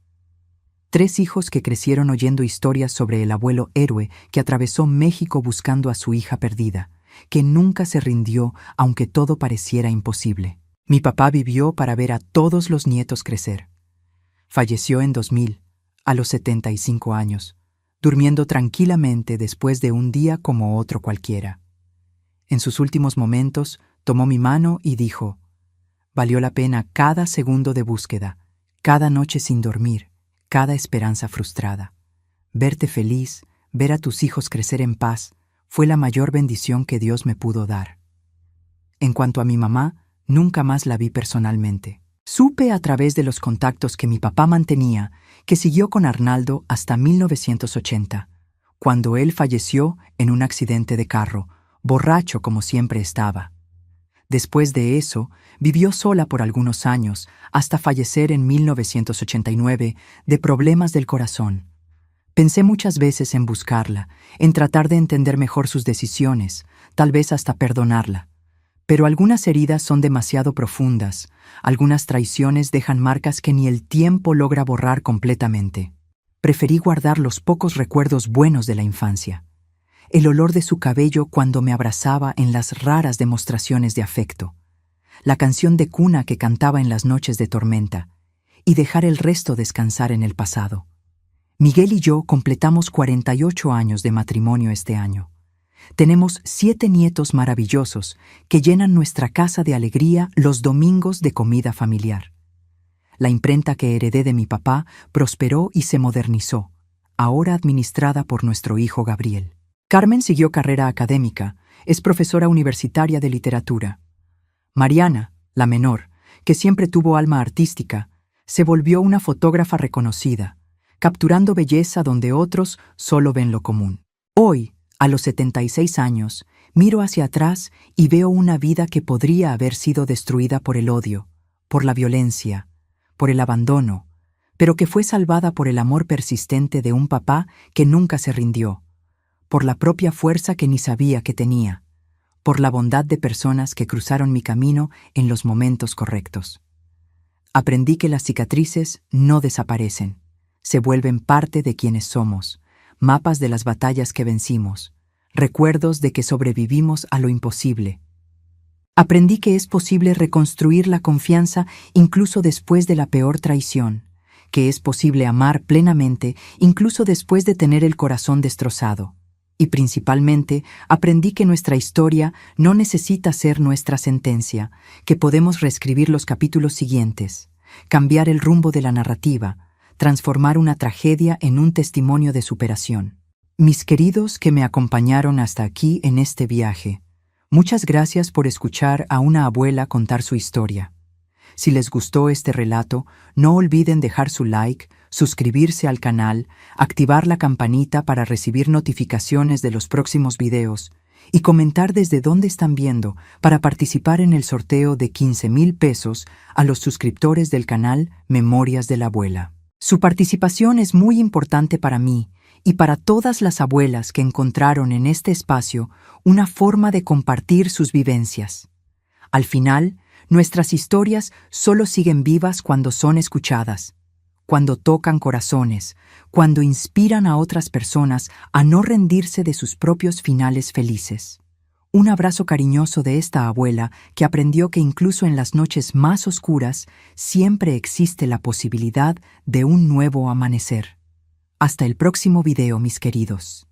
3 hijos que crecieron oyendo historias sobre el abuelo héroe que atravesó México buscando a su hija perdida, que nunca se rindió aunque todo pareciera imposible. Mi papá vivió para ver a todos los nietos crecer. Falleció en 2000, a los 75 años, durmiendo tranquilamente después de un día como otro cualquiera. En sus últimos momentos, tomó mi mano y dijo: «Valió la pena cada segundo de búsqueda, cada noche sin dormir, cada esperanza frustrada. Verte feliz, ver a tus hijos crecer en paz, fue la mayor bendición que Dios me pudo dar». En cuanto a mi mamá, nunca más la vi personalmente. Supe a través de los contactos que mi papá mantenía que siguió con Arnaldo hasta 1980, cuando él falleció en un accidente de carro, borracho como siempre estaba. Después de eso, vivió sola por algunos años, hasta fallecer en 1989 de problemas del corazón. Pensé muchas veces en buscarla, en tratar de entender mejor sus decisiones, tal vez hasta perdonarla. Pero algunas heridas son demasiado profundas, algunas traiciones dejan marcas que ni el tiempo logra borrar completamente. Preferí guardar los pocos recuerdos buenos de la infancia. El olor de su cabello cuando me abrazaba en las raras demostraciones de afecto, la canción de cuna que cantaba en las noches de tormenta, y dejar el resto descansar en el pasado. Miguel y yo completamos 48 años de matrimonio este año. Tenemos 7 nietos maravillosos que llenan nuestra casa de alegría los domingos de comida familiar. La imprenta que heredé de mi papá prosperó y se modernizó, ahora administrada por nuestro hijo Gabriel. Carmen siguió carrera académica, es profesora universitaria de literatura. Mariana, la menor, que siempre tuvo alma artística, se volvió una fotógrafa reconocida, capturando belleza donde otros solo ven lo común. Hoy, a los 76 años, miro hacia atrás y veo una vida que podría haber sido destruida por el odio, por la violencia, por el abandono, pero que fue salvada por el amor persistente de un papá que nunca se rindió, por la propia fuerza que ni sabía que tenía, por la bondad de personas que cruzaron mi camino en los momentos correctos. Aprendí que las cicatrices no desaparecen, se vuelven parte de quienes somos, mapas de las batallas que vencimos, recuerdos de que sobrevivimos a lo imposible. Aprendí que es posible reconstruir la confianza incluso después de la peor traición, que es posible amar plenamente incluso después de tener el corazón destrozado. Y principalmente, aprendí que nuestra historia no necesita ser nuestra sentencia, que podemos reescribir los capítulos siguientes, cambiar el rumbo de la narrativa, transformar una tragedia en un testimonio de superación. Mis queridos que me acompañaron hasta aquí en este viaje, muchas gracias por escuchar a una abuela contar su historia. Si les gustó este relato, no olviden dejar su like, suscribirse al canal, activar la campanita para recibir notificaciones de los próximos videos y comentar desde dónde están viendo para participar en el sorteo de 15,000 pesos a los suscriptores del canal Memorias de la Abuela. Su participación es muy importante para mí y para todas las abuelas que encontraron en este espacio una forma de compartir sus vivencias. Al final, nuestras historias solo siguen vivas cuando son escuchadas, cuando tocan corazones, cuando inspiran a otras personas a no rendirse de sus propios finales felices. Un abrazo cariñoso de esta abuela que aprendió que incluso en las noches más oscuras siempre existe la posibilidad de un nuevo amanecer. Hasta el próximo video, mis queridos.